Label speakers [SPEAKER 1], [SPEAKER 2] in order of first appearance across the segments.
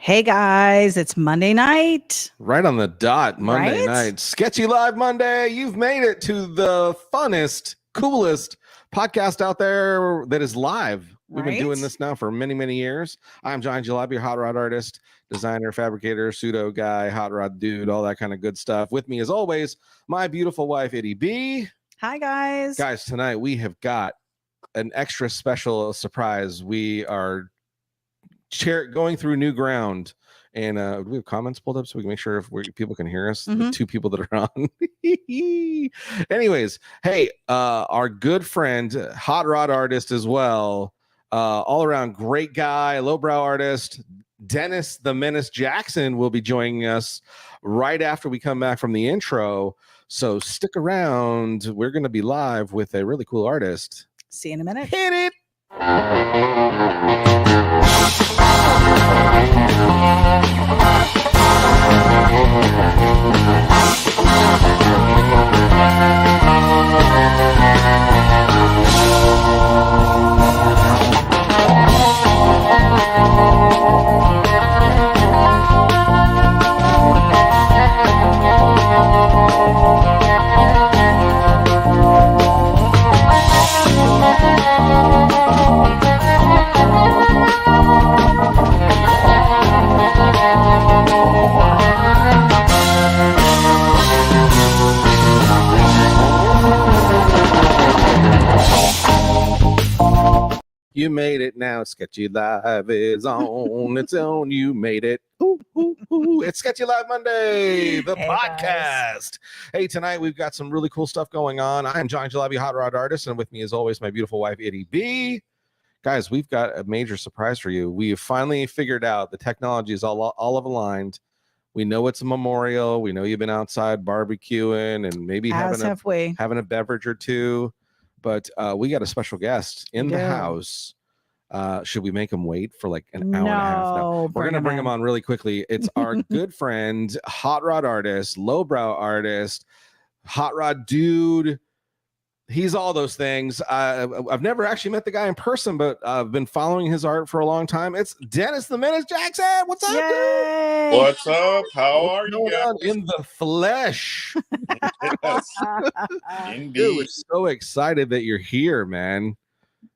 [SPEAKER 1] Hey guys, it's Monday night.
[SPEAKER 2] Right on the dot, Monday
[SPEAKER 1] Right?
[SPEAKER 2] night. Sketchy Live Monday. You've made it to the funnest, coolest podcast out there that is live. We've been doing this now for many, many years. I'm John Jalabi, hot rod artist, designer, fabricator, pseudo guy, hot rod dude, all that kind of good stuff. With me, as always, my beautiful wife, ItyB.
[SPEAKER 1] Hi guys.
[SPEAKER 2] Guys, tonight we have got an extra special surprise. We are going through new ground, and do we have comments pulled up so we can make sure if people can hear us? The two people that are on. Anyways, hey, our good friend, hot rod artist as well, all around great guy, lowbrow artist, Dennis the Menace Jackson will be joining us right after we come back from the intro. So stick around. We're going to be live with a really cool artist.
[SPEAKER 1] See you in a minute.
[SPEAKER 2] Hit it. You made it now. Sketchy Live is on its own. You made it. Ooh, ooh, ooh. It's Sketchy Live Monday, the podcast. Guys. Hey, tonight we've got some really cool stuff going on. I am John Jalabi, hot rod artist, and with me, as always, my beautiful wife, ItyB. Guys, we've got a major surprise for you. We've finally figured out the technology is all aligned. We know it's a memorial. We know you've been outside barbecuing and maybe having a beverage or two. But we got a special guest in the house. Should we make him wait for like an hour and a half? No, we're going to bring him on really quickly. It's our good friend, hot rod artist, lowbrow artist, hot rod dude. He's all those things. I've never actually met the guy in person, but I've been following his art for a long time. It's Dennis the Menace Jackson. What's up, dude?
[SPEAKER 3] What's up? How are you guys?
[SPEAKER 2] In the flesh.
[SPEAKER 3] Yes. Indeed.
[SPEAKER 2] Dude, we're so excited that you're here, man.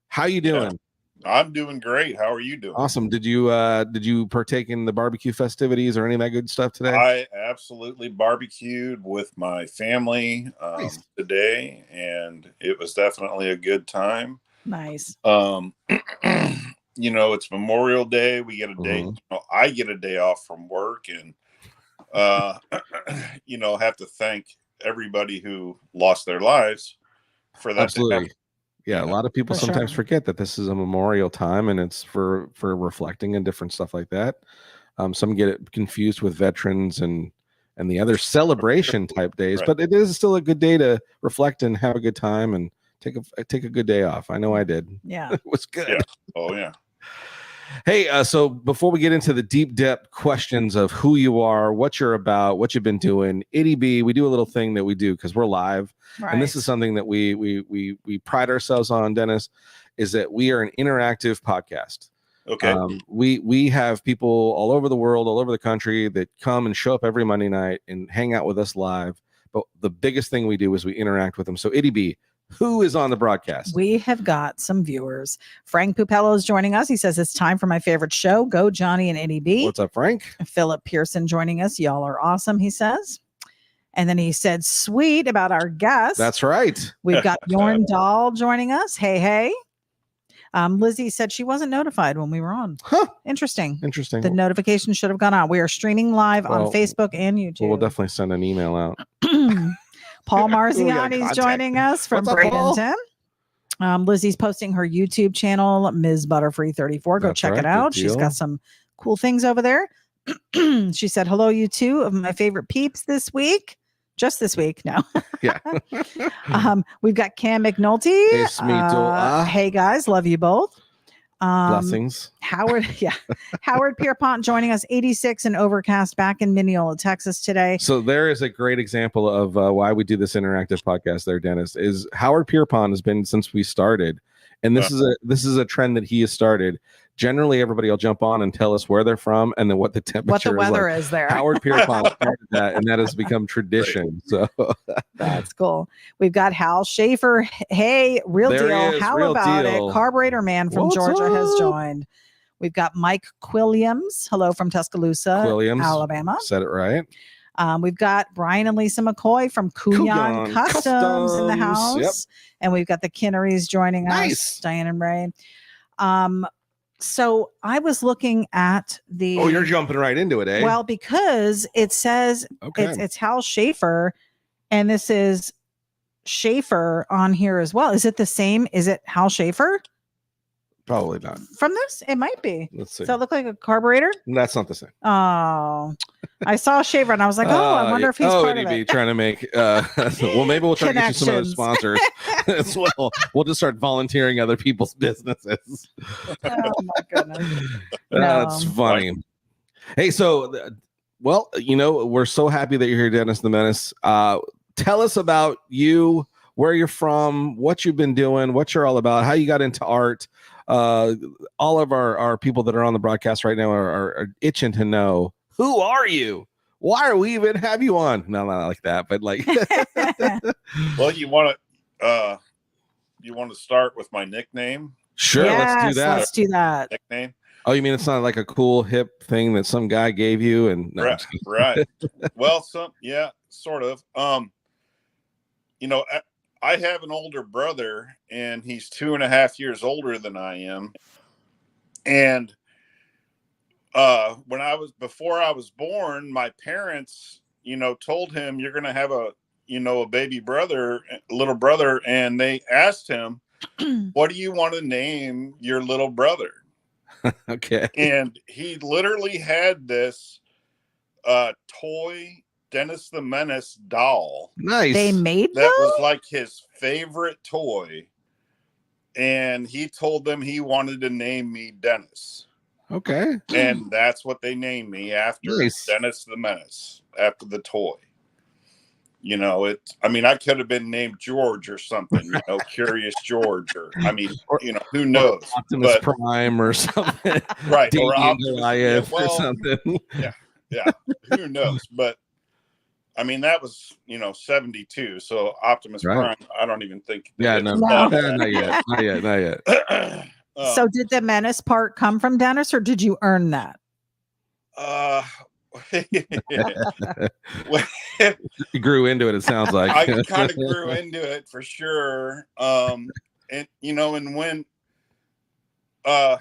[SPEAKER 2] How you doing?
[SPEAKER 3] I'm doing great. How are you doing?
[SPEAKER 2] Awesome. Did you partake in the barbecue festivities or any of that good stuff today?
[SPEAKER 3] I absolutely barbecued with my family today, and it was definitely a good time.
[SPEAKER 1] Nice.
[SPEAKER 3] You know, it's Memorial Day. We get a day. You know, I get a day off from work, and you know, have to thank everybody who lost their lives for that.
[SPEAKER 2] Absolutely. Yeah, a lot of people sometimes forget that this is a memorial time, and it's for reflecting and different stuff like that. Some get it confused with veterans and the other celebration type days, but it is still a good day to reflect and have a good time and take a good day off. I know I did.
[SPEAKER 1] Yeah,
[SPEAKER 2] it was good.
[SPEAKER 3] Yeah. Oh yeah.
[SPEAKER 2] Hey, so before we get into the deep depth questions of who you are, what you're about, what you've been doing, ItyB, we do a little thing that we do because we're live, and this is something that we pride ourselves on, Dennis, is that we are an interactive podcast.
[SPEAKER 3] Okay.
[SPEAKER 2] We have people all over the world, all over the country that come and show up every Monday night and hang out with us live. But the biggest thing we do is we interact with them. So ItyB, who is on the broadcast?
[SPEAKER 1] We have got some viewers. Frank Pupello is joining us. He says it's time for my favorite show. Go Johnny and ItyB.
[SPEAKER 2] What's up, Frank?
[SPEAKER 1] Philip Pearson joining us. Y'all are awesome, he says. And then he said sweet about our guest.
[SPEAKER 2] That's right.
[SPEAKER 1] We've got Bjorn Dahl joining us. Hey. Lizzie said she wasn't notified when we were on.
[SPEAKER 2] Huh.
[SPEAKER 1] Interesting.
[SPEAKER 2] The
[SPEAKER 1] notification should have gone out. We are streaming live on Facebook and YouTube.
[SPEAKER 2] We'll definitely send an email out.
[SPEAKER 1] Paul Marziani is joining us from Bradenton. Lizzie's posting her YouTube channel, Ms. Butterfree 34. Go check it out. She's got some cool things over there. She said, hello, you two of my favorite peeps this week. Just this week. No.
[SPEAKER 2] Yeah.
[SPEAKER 1] We've got Cam McNulty. Hey guys, love you both.
[SPEAKER 2] Blessings.
[SPEAKER 1] Howard Pierpont joining us, 86 and overcast, back in Mineola, Texas today.
[SPEAKER 2] So there is a great example of why we do this interactive podcast there, Dennis, is Howard Pierpont has been since we started. And this is a trend that he has started. generally everybody will jump on and tell us where they're from and then what the temperature
[SPEAKER 1] is there.
[SPEAKER 2] Howard Pierpont started that, and that has become tradition. So
[SPEAKER 1] that's cool. We've got Hal Schaefer. Hey, real
[SPEAKER 2] there
[SPEAKER 1] deal.
[SPEAKER 2] he is,
[SPEAKER 1] How
[SPEAKER 2] real
[SPEAKER 1] about
[SPEAKER 2] deal.
[SPEAKER 1] it? Carburetor Man from
[SPEAKER 2] What's
[SPEAKER 1] Georgia has
[SPEAKER 2] up?
[SPEAKER 1] joined. We've got Mike Quilliams. Hello from Tuscaloosa, Alabama.
[SPEAKER 2] Said it right.
[SPEAKER 1] We've got Brian and Lisa McCoy from Kuyan Customs in the house.
[SPEAKER 2] Yep.
[SPEAKER 1] And we've got the Kinnerys joining us, Diane and Ray. So I was looking at the...
[SPEAKER 2] Oh, you're jumping right into it, eh?
[SPEAKER 1] Well, because it says it's Hal Schaefer, and this is Schaefer on here as well. Is it the same? Is it Hal Schaefer?
[SPEAKER 2] Probably not.
[SPEAKER 1] From this? It might be.
[SPEAKER 2] Let's see.
[SPEAKER 1] Does that look like a carburetor?
[SPEAKER 2] That's not the same.
[SPEAKER 1] Oh, I saw Schaefer and I was like, I wonder if he's part of it.
[SPEAKER 2] Trying to make, well, maybe we'll try to get you some other sponsors as well. We'll just start volunteering other people's businesses.
[SPEAKER 1] Oh my goodness.
[SPEAKER 2] That's funny. Hey, so, well, we're so happy that you're here, Dennis the Menace. Tell us about you, where you're from, what you've been doing, what you're all about, how you got into art. All of our people that are on the broadcast right now are itching to know, who are you? Why are we even have you on? No, not like that, but like.
[SPEAKER 3] Well, you want to start with my nickname?
[SPEAKER 2] Sure,
[SPEAKER 1] yes, let's do that.
[SPEAKER 3] Nickname.
[SPEAKER 2] Oh, you mean it's not like a cool hip thing that some guy gave you? And no,
[SPEAKER 3] right. Well, sort of. I have an older brother, and he's 2.5 years older than I am. And before I was born, my parents, told him, you're going to have a baby brother, little brother. And they asked him, what do you want to name your little brother?
[SPEAKER 2] Okay.
[SPEAKER 3] And he literally had this toy Dennis the Menace doll.
[SPEAKER 2] Nice.
[SPEAKER 1] They made
[SPEAKER 3] that was like his favorite toy, and he told them he wanted to name me Dennis.
[SPEAKER 2] Okay.
[SPEAKER 3] And that's what they named me after.
[SPEAKER 2] Nice.
[SPEAKER 3] Dennis the Menace, after the toy. I could have been named George or something, Curious George, or who knows?
[SPEAKER 2] Optimus Prime or something.
[SPEAKER 3] Right.
[SPEAKER 2] Or
[SPEAKER 3] Optimus,
[SPEAKER 2] or something.
[SPEAKER 3] Yeah. Who knows? But that was 72. So Optimus Prime, I don't even think.
[SPEAKER 2] Yeah, not yet.
[SPEAKER 1] So did the Menace part come from Dennis, or did you earn that?
[SPEAKER 2] You grew into it sounds like.
[SPEAKER 3] I kind of grew into it for sure. And when I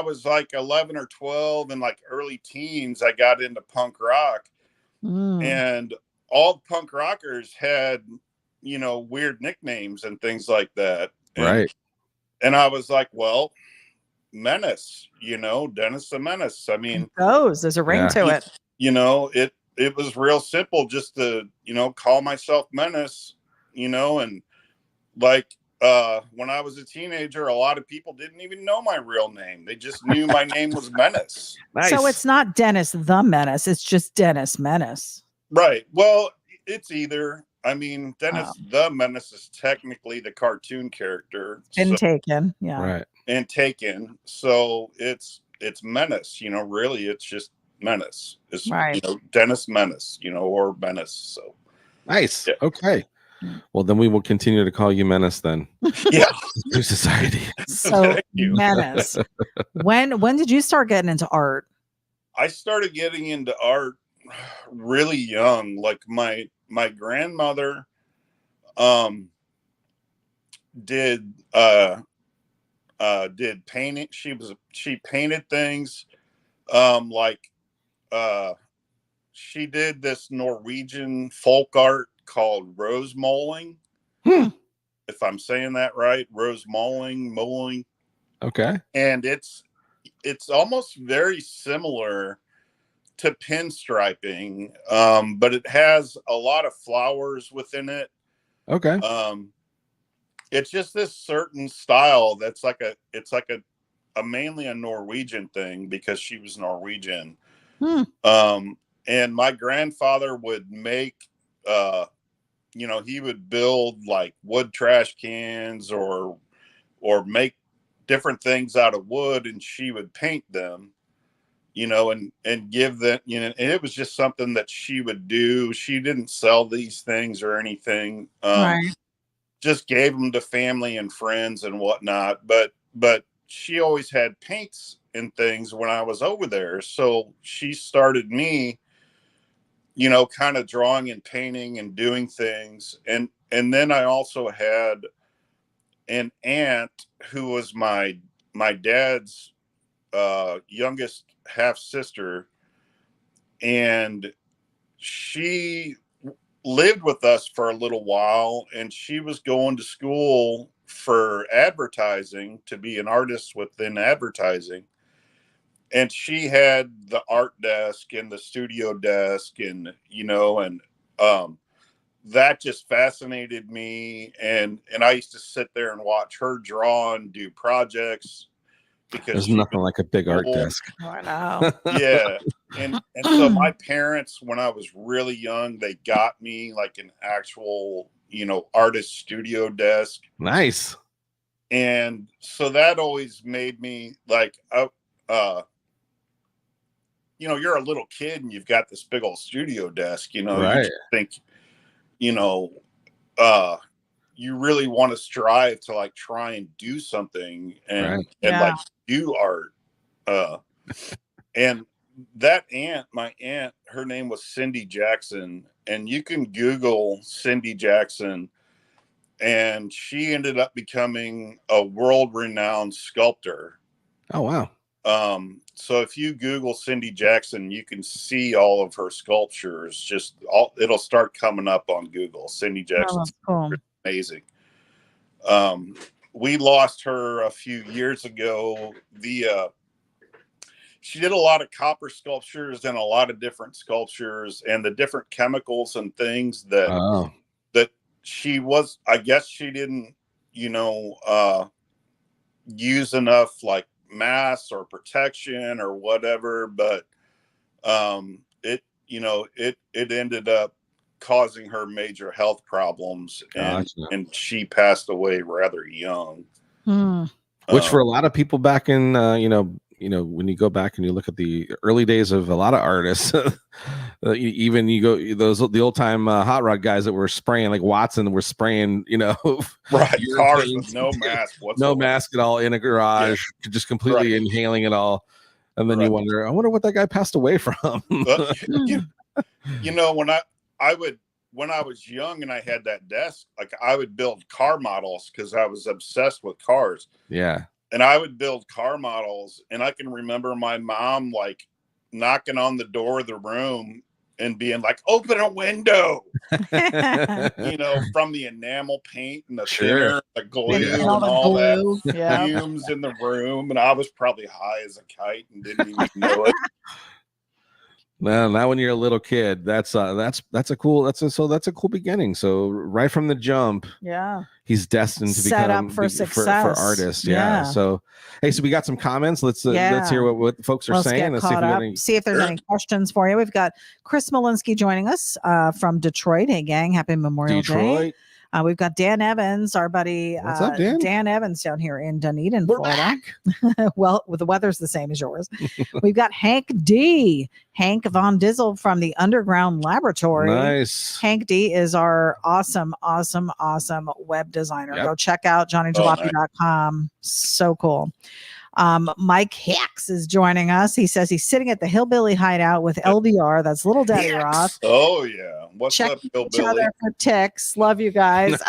[SPEAKER 3] was like 11 or 12 and like early teens, I got into punk rock. And all punk rockers had, weird nicknames and things like that.
[SPEAKER 2] Right.
[SPEAKER 3] And I was like, well, Menace, Dennis the Menace.
[SPEAKER 1] There's a ring to it.
[SPEAKER 3] It was real simple just to, call myself Menace, and like, when I was a teenager, a lot of people didn't even know my real name. They just knew my name was Menace.
[SPEAKER 1] Nice. So it's not Dennis the Menace. It's just Dennis Menace.
[SPEAKER 3] Right. Well, it's either. Dennis the Menace is technically the cartoon character.
[SPEAKER 1] Taken. Yeah.
[SPEAKER 2] Right.
[SPEAKER 3] And Taken. So it's Menace, really it's just Menace. It's
[SPEAKER 1] right.
[SPEAKER 3] Dennis Menace, or Menace. So
[SPEAKER 2] nice. Yeah. Okay. Well, then we will continue to call you Menace then.
[SPEAKER 3] Yeah.
[SPEAKER 2] Through society.
[SPEAKER 1] So Menace. When did you start getting into art?
[SPEAKER 3] I started getting into art really young. Like my grandmother did painting. She painted things she did this Norwegian folk art called rose molding. If I'm saying that right, rose molding.
[SPEAKER 2] Okay.
[SPEAKER 3] And it's almost very similar to pinstriping, but it has a lot of flowers within it.
[SPEAKER 2] Okay.
[SPEAKER 3] It's just this certain style that's it's mainly a Norwegian thing because she was Norwegian. And my grandfather would make he would build like wood trash cans or make different things out of wood, and she would paint them, you know, and give them, you know, and it was just something that she would do. She didn't sell these things or anything.
[SPEAKER 1] Right.
[SPEAKER 3] Just gave them to family and friends and whatnot. But she always had paints and things when I was over there. So she started me, you know, kind of drawing and painting and doing things. And then I also had an aunt who was my dad's youngest half sister, and she lived with us for a little while, and she was going to school for advertising to be an artist within advertising. And she had the art desk and the studio desk, and, you know, and that just fascinated me. And I used to sit there and watch her draw and do projects, because
[SPEAKER 2] there's nothing like a big art desk.
[SPEAKER 1] I know.
[SPEAKER 3] Yeah. And so my parents, when I was really young, they got me like an actual, you know, artist studio desk.
[SPEAKER 2] Nice.
[SPEAKER 3] And so that always made me like, you know, you're a little kid and you've got this big old studio desk, you know,
[SPEAKER 2] right.
[SPEAKER 3] You just think, you know, you really want to strive to like try and do something and like do art. And that aunt, my aunt, her name was Cindy Jackson, and you can Google Cindy Jackson, and she ended up becoming a world-renowned sculptor.
[SPEAKER 2] Oh, wow.
[SPEAKER 3] So if you Google Cindy Jackson, you can see all of her sculptures. It'll start coming up on Google. Cindy Jackson's amazing. We lost her a few years ago. She did a lot of copper sculptures and a lot of different sculptures, and the different chemicals and things that she was, I guess she didn't, you know, use enough like mask or protection or whatever, but it, you know, it ended up causing her major health problems, and she passed away rather young.
[SPEAKER 2] Which for a lot of people back in you know, when you go back and you look at the early days of a lot of artists, even the old time hot rod guys that were spraying, like Watson, were spraying, you know,
[SPEAKER 3] right, cars with no mask whatsoever.
[SPEAKER 2] No mask at all in a garage, just completely inhaling it all. And then you wonder, I wonder what that guy passed away from.
[SPEAKER 3] You know, when I was young and I had that desk, like I would build car models because I was obsessed with cars.
[SPEAKER 2] Yeah.
[SPEAKER 3] And I would build car models, and I can remember my mom like knocking on the door of the room and being like, "Open a window," you know, from the enamel paint and the thinner, the glue and all that fumes in the room. And I was probably high as a kite and didn't even know it.
[SPEAKER 2] Well, now when you're a little kid, that's a cool beginning. So right from the jump, he's destined to
[SPEAKER 1] set
[SPEAKER 2] become
[SPEAKER 1] up for success
[SPEAKER 2] for artists. Yeah. So hey, so we got some comments. Let's hear what folks are saying.
[SPEAKER 1] Let's see if there's any questions for you. We've got Chris Malinsky joining us from Detroit. Hey gang, happy Memorial Day. We've got Dan Evans, our buddy.
[SPEAKER 2] What's up, Dan?
[SPEAKER 1] Dan Evans down here in Dunedin, Florida. Well, the weather's the same as yours. We've got Hank Von Dizzle from the Underground Laboratory.
[SPEAKER 2] Nice.
[SPEAKER 1] Hank D is our awesome web designer. Go check out johnnyjalopy.com. So cool. Mike Hicks is joining us. He says he's sitting at the Hillbilly Hideout with LDR. That's Little Daddy Roth.
[SPEAKER 3] Oh yeah. What's up, Hillbilly?
[SPEAKER 1] Each other for ticks. Love you guys.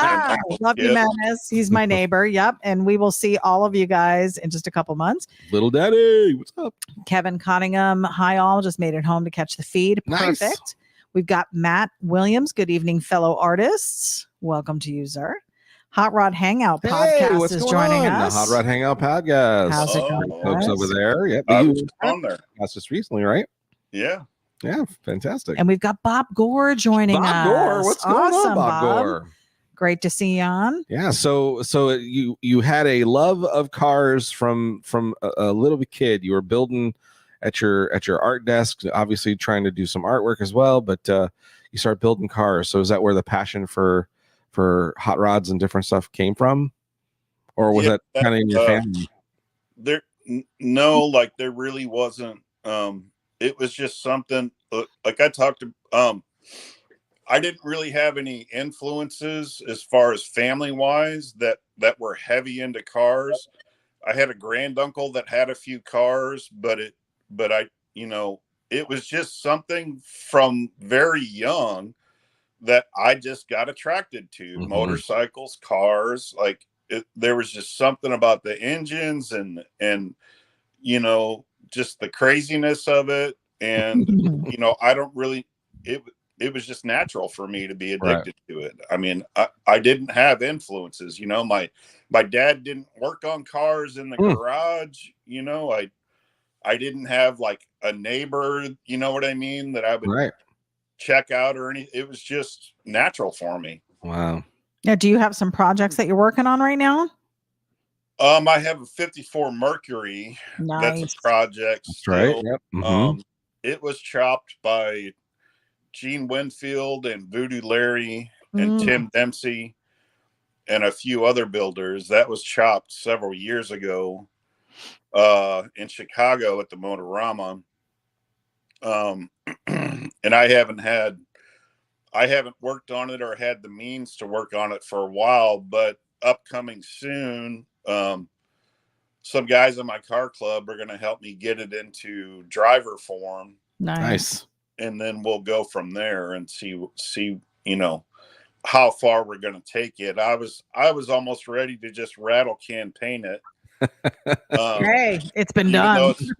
[SPEAKER 1] Love you, Menace. He's my neighbor. Yep. And we will see all of you guys in just a couple months.
[SPEAKER 2] Little Daddy, what's up? Kevin
[SPEAKER 1] Cottingham. Hi all. Just made it home to catch the feed. Perfect. Nice. We've got Matt Williams. Good evening, fellow artists. Welcome to you, sir. Hot Rod Hangout podcast is joining us.
[SPEAKER 2] The Hot Rod Hangout podcast.
[SPEAKER 1] How's it going,
[SPEAKER 2] folks over there? Yep.
[SPEAKER 3] On there.
[SPEAKER 2] That's just recently, right?
[SPEAKER 3] Yeah.
[SPEAKER 2] Yeah. Fantastic.
[SPEAKER 1] And we've got Bob Gore joining us.
[SPEAKER 2] Bob Gore. What's going on, Bob Gore?
[SPEAKER 1] Great to see you on.
[SPEAKER 2] Yeah. So you had a love of cars from a little kid. You were building at your art desk, obviously trying to do some artwork as well, but you started building cars. So is that where the passion for hot rods and different stuff came from, or was that kind of in your family?
[SPEAKER 3] no, like there really wasn't. It was just something like I talked to. I didn't really have any influences as far as family wise that were heavy into cars. I had a granduncle that had a few cars, but I, it was just something from very young that I just got attracted to.
[SPEAKER 2] Mhm.
[SPEAKER 3] Motorcycles, cars, like there was just something about the engines and just the craziness of it. And, I don't really, it was just natural for me to be addicted to it. I mean, I didn't have influences, my dad didn't work on cars in the garage. I didn't have like a neighbor, you know what I mean, that I would check out or anything. It was just natural for me.
[SPEAKER 2] Wow.
[SPEAKER 1] Yeah. Do you have some projects that you're working on right now?
[SPEAKER 3] I have a 54 Mercury.
[SPEAKER 1] Nice.
[SPEAKER 3] That's a project.
[SPEAKER 2] That's
[SPEAKER 3] Still.
[SPEAKER 2] right. Yep. Mm-hmm.
[SPEAKER 3] It was chopped by Gene Winfield and Voodoo Larry and Tim Dempsey and a few other builders. That was chopped several years ago in Chicago at the Motorama. And I haven't worked on it or had the means to work on it for a while, but upcoming soon, some guys in my car club are going to help me get it into driver form.
[SPEAKER 1] Nice.
[SPEAKER 3] And then we'll go from there and see, how far we're going to take it. I was almost ready to just rattle can paint it.
[SPEAKER 1] Hey, it's been done.
[SPEAKER 3] It's,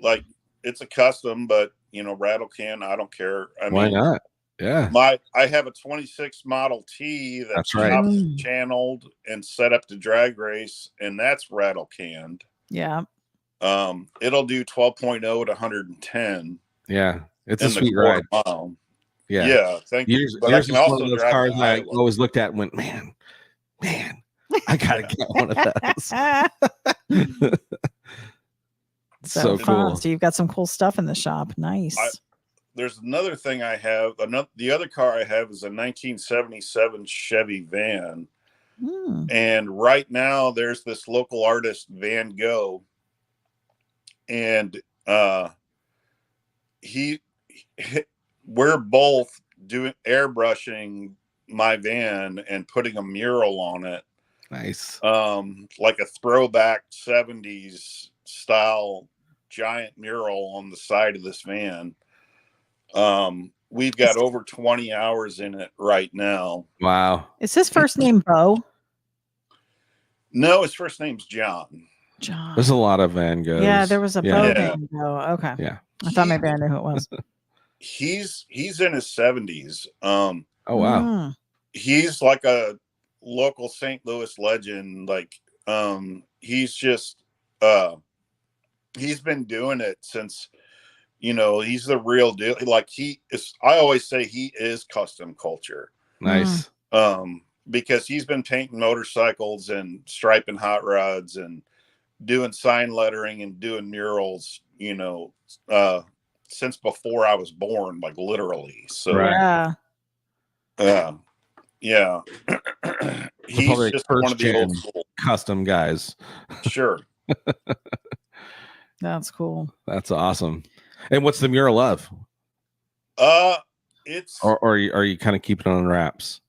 [SPEAKER 3] like it's a custom, but rattle can, I don't care.
[SPEAKER 2] Why not? Yeah.
[SPEAKER 3] I have a 26 Model T that's
[SPEAKER 2] right.
[SPEAKER 3] chopped, channeled, and set up to drag race, and that's rattle canned.
[SPEAKER 1] Yeah.
[SPEAKER 3] It'll do 12.0 to 110.
[SPEAKER 2] Yeah, it's a sweet ride.
[SPEAKER 3] Mile.
[SPEAKER 2] Yeah.
[SPEAKER 3] Yeah, thank you.
[SPEAKER 2] But yours is one of those cars I always looked at and went, man, I gotta get one of those. So
[SPEAKER 1] fun.
[SPEAKER 2] cool.
[SPEAKER 1] So you've got some cool stuff in the shop. Nice.
[SPEAKER 3] There's another thing I have. The other car I have is a 1977 Chevy van. And right now there's this local artist, Van Gogh. And we're both doing airbrushing my van and putting a mural on it.
[SPEAKER 2] Nice.
[SPEAKER 3] Like a throwback 70s style giant mural on the side of this van. We've got over 20 hours in it right now.
[SPEAKER 2] Wow.
[SPEAKER 1] Is his first name Bo?
[SPEAKER 3] No, his first name's John.
[SPEAKER 2] There's a lot of Van Goghs.
[SPEAKER 1] Yeah, there was a Bo Van Gogh. Okay.
[SPEAKER 2] Yeah.
[SPEAKER 1] I thought maybe I knew who it was.
[SPEAKER 3] He's in his 70s.
[SPEAKER 2] Oh wow.
[SPEAKER 3] He's like a local St. Louis legend. Like he's just he's been doing it since he's the real deal. Like I always say he is custom culture.
[SPEAKER 2] Nice.
[SPEAKER 3] Because he's been painting motorcycles and striping hot rods and doing sign lettering and doing murals, since before I was born, like literally. So
[SPEAKER 1] yeah.
[SPEAKER 3] Yeah. He's just one of the old school
[SPEAKER 2] custom guys.
[SPEAKER 3] Sure.
[SPEAKER 1] That's cool.
[SPEAKER 2] That's awesome. And what's the mural of?
[SPEAKER 3] It's
[SPEAKER 2] or are you kind of keeping it on wraps?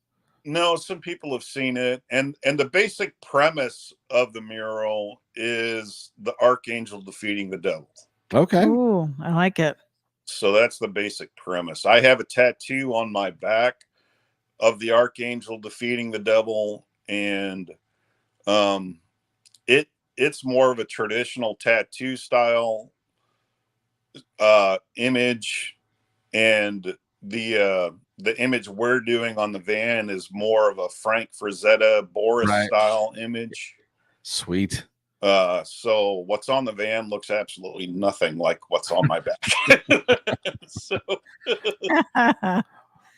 [SPEAKER 3] No, some people have seen it, and the basic premise of the mural is the archangel defeating the devil.
[SPEAKER 2] Okay.
[SPEAKER 1] Ooh, I like it.
[SPEAKER 3] So that's the basic premise. I have a tattoo on my back of the archangel defeating the devil, and it's more of a traditional tattoo style image, and the image we're doing on the van is more of a Frank Frazetta Boris style image.
[SPEAKER 2] Sweet.
[SPEAKER 3] So what's on the van looks absolutely nothing like what's on my back.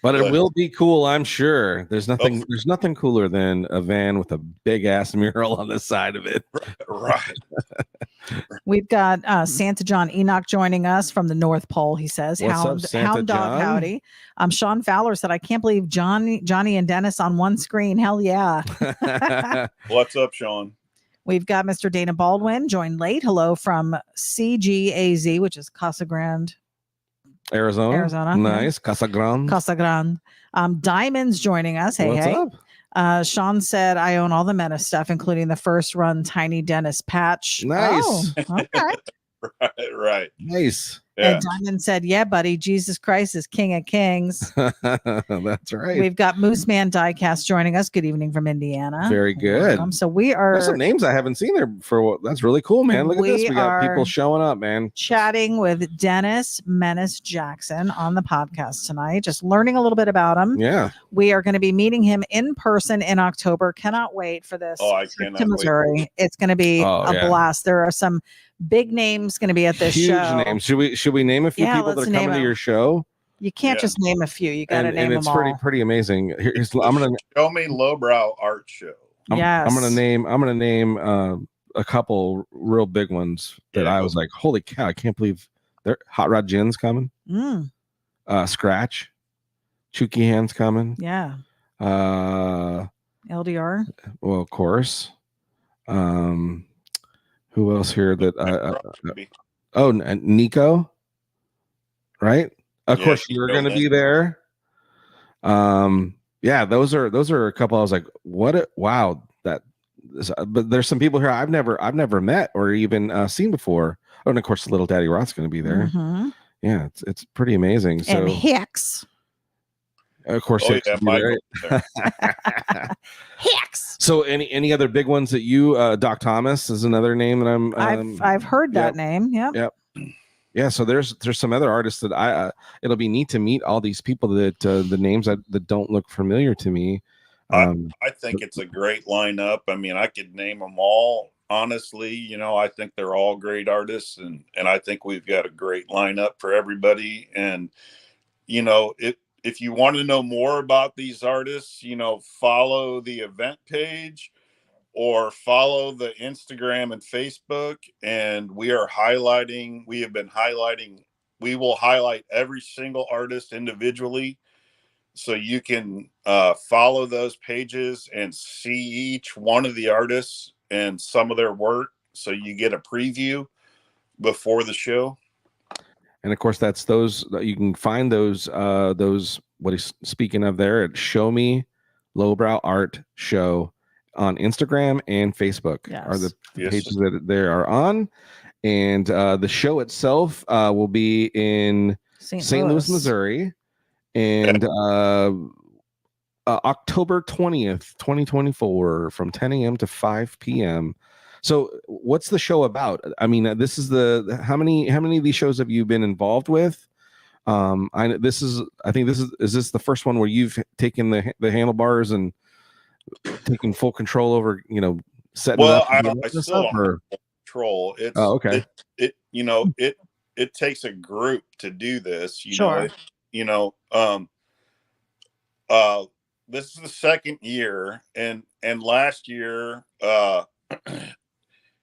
[SPEAKER 2] But it will be cool, I'm sure. There's nothing cooler than a van with a big ass mural on the side of it.
[SPEAKER 3] Right.
[SPEAKER 1] We've got Santa John Enoch joining us from the North Pole. He says,
[SPEAKER 2] What's up,
[SPEAKER 1] Hound Dog Howdy. Sean Fowler said, I can't believe Johnny and Dennis on one screen. Hell yeah.
[SPEAKER 3] What's up, Sean?
[SPEAKER 1] We've got Mr. Dana Baldwin joined late. Hello from CGAZ, which is Casa Grande, Arizona.
[SPEAKER 2] Nice. Casa Grande.
[SPEAKER 1] Casa Grande. Diamond's joining us. Hey,
[SPEAKER 2] What's
[SPEAKER 1] up? Sean said, I own all the Menace stuff, including the first run Tiny Dennis patch.
[SPEAKER 2] Nice.
[SPEAKER 1] Oh, okay.
[SPEAKER 3] Right.
[SPEAKER 2] Nice.
[SPEAKER 3] Yeah.
[SPEAKER 1] And Diamond said, yeah, buddy, Jesus Christ is King of Kings.
[SPEAKER 2] That's right.
[SPEAKER 1] We've got Moose Man Diecast joining us. Good evening from Indiana.
[SPEAKER 2] Very good.
[SPEAKER 1] So we are.
[SPEAKER 2] There's some names I haven't seen there for. That's really cool, man. Look at this. We got people showing up, man.
[SPEAKER 1] Chatting with Dennis Menace Jackson on the podcast tonight, just learning a little bit about him.
[SPEAKER 2] Yeah.
[SPEAKER 1] We are going to be meeting him in person in October. Cannot wait for this.
[SPEAKER 3] I
[SPEAKER 1] trip
[SPEAKER 3] cannot
[SPEAKER 1] to Missouri.
[SPEAKER 3] wait.
[SPEAKER 1] It's going to be a blast. There are some big names going to be at this
[SPEAKER 2] Huge
[SPEAKER 1] show.
[SPEAKER 2] names. Should we name a few people that are coming to your show?
[SPEAKER 1] You can't just name a few. You got to name them all.
[SPEAKER 2] And it's pretty amazing. Here's I'm gonna
[SPEAKER 3] show me lowbrow art show.
[SPEAKER 2] I'm gonna name a couple real big ones that I was like, holy cow! I can't believe they're Hot Rod Gin's coming. Scratch, Chucky Hand's coming.
[SPEAKER 1] Yeah. LDR.
[SPEAKER 2] Well, of course. Who else here that Nico, right? Of course you're going to be there. Yeah, those are a couple. I was like, wow, but there's some people here I've never met or even seen before. Oh, and of course Little Daddy Roth's going to be there.
[SPEAKER 1] Mm-hmm.
[SPEAKER 2] Yeah, it's pretty amazing. So
[SPEAKER 1] and Hicks.
[SPEAKER 2] Of course, Hicks.
[SPEAKER 1] Hicks.
[SPEAKER 2] So any other big ones that you Doc Thomas is another name that
[SPEAKER 1] I've heard that name. Yep.
[SPEAKER 2] Yeah. So there's some other artists that it'll be neat to meet all these people that the names that don't look familiar to me.
[SPEAKER 3] I think it's a great lineup. I mean, I could name them all. Honestly, I think they're all great artists, and I think we've got a great lineup for everybody. And if you want to know more about these artists, follow the event page or follow the Instagram and Facebook. And we will highlight every single artist individually. So you can follow those pages and see each one of the artists and some of their work. So you get a preview before the show.
[SPEAKER 2] And of course, that's those you can find those what he's speaking of there at Show Me Lowbrow Art Show on Instagram and Facebook are the pages that they are on. And the show itself will be in St. Louis, Missouri, and October 20th, 2024, from 10 a.m. to 5 p.m. So what's the show about? I mean, this is how many of these shows have you been involved with? I think this is the first one where you've taken the handlebars and taken full control over, setting it up.
[SPEAKER 3] I still don't have control. It's
[SPEAKER 2] okay.
[SPEAKER 3] It takes a group to do this,
[SPEAKER 1] Sure.
[SPEAKER 3] This is the second year, and last year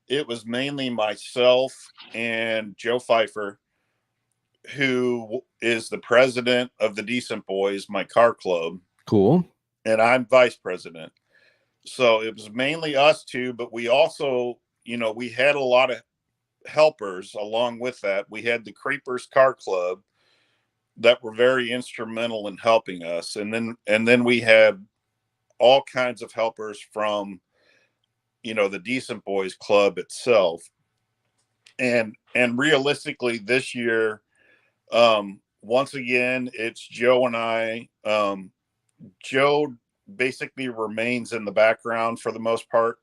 [SPEAKER 3] it was mainly myself and Joe Pfeiffer, who is the president of the Decent Boys, my car club.
[SPEAKER 2] Cool.
[SPEAKER 3] And I'm vice president. So it was mainly us two, but we also, we had a lot of helpers along with that. We had the Creepers Car Club that were very instrumental in helping us. And then we had all kinds of helpers from, the Decent Boys Club itself. And realistically this year, once again, it's Joe and I. Joe basically remains in the background for the most part.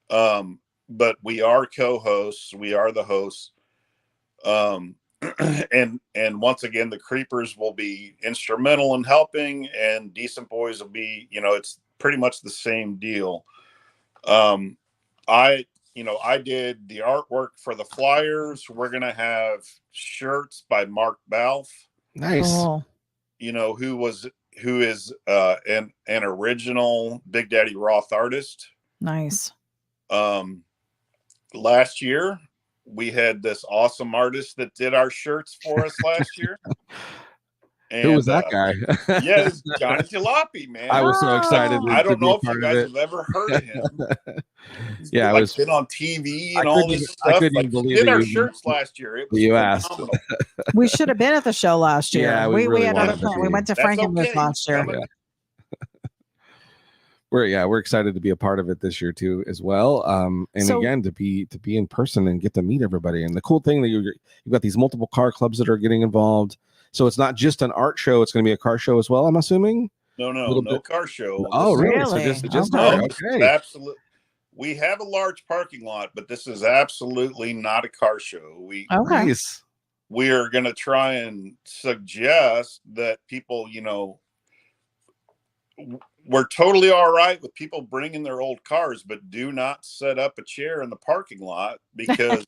[SPEAKER 3] But we are co-hosts. We are the hosts. And once again, the Creepers will be instrumental in helping, and Decent Boys will be, it's pretty much the same deal. I did the artwork for the flyers. We're going to have shirts by Mark Balfe.
[SPEAKER 2] Nice.
[SPEAKER 1] Cool.
[SPEAKER 3] Who is an original Big Daddy Roth artist.
[SPEAKER 1] Nice.
[SPEAKER 3] Last year we had this awesome artist that did our shirts for us last year. And,
[SPEAKER 2] who was that guy?
[SPEAKER 3] Yeah, it's Johnny Jalopy, man.
[SPEAKER 2] I was so excited.
[SPEAKER 3] I don't know if
[SPEAKER 2] you
[SPEAKER 3] guys have ever heard of him.
[SPEAKER 2] Yeah,
[SPEAKER 3] like been on TV and all this stuff.
[SPEAKER 2] I couldn't
[SPEAKER 3] like,
[SPEAKER 2] even believe
[SPEAKER 3] did our
[SPEAKER 2] you,
[SPEAKER 3] shirts last year. It was
[SPEAKER 2] you
[SPEAKER 3] phenomenal.
[SPEAKER 1] Asked. We should have been at the show last year.
[SPEAKER 2] Yeah, we really
[SPEAKER 1] had
[SPEAKER 2] wanted
[SPEAKER 1] other plans.
[SPEAKER 2] to
[SPEAKER 1] We
[SPEAKER 2] be.
[SPEAKER 1] went to Frankenmuth last year.
[SPEAKER 2] Yeah. We're excited to be a part of it this year too as well. And again to be in person and get to meet everybody. And the cool thing that you've got these multiple car clubs that are getting involved. So it's not just an art show, it's going to be a car show as well, I'm assuming.
[SPEAKER 3] No car show.
[SPEAKER 2] Oh, really? So just
[SPEAKER 3] okay. Absolutely. We have a large parking lot, but this is absolutely not a car show. We are going to try and suggest that people, we're totally all right with people bringing their old cars, but do not set up a chair in the parking lot, because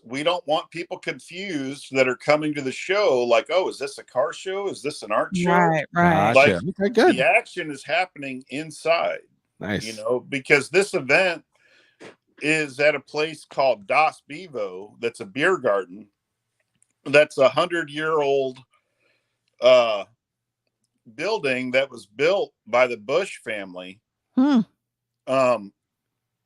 [SPEAKER 3] we don't want people confused that are coming to the show. Like, oh, is this a car show? Is this an art show?
[SPEAKER 1] Right.
[SPEAKER 3] Like,
[SPEAKER 2] okay, good.
[SPEAKER 3] The action is happening inside.
[SPEAKER 2] Nice.
[SPEAKER 3] Because this event is at a place called Das Bevo. That's a beer garden. That's 100-year-old building that was built by the Bush family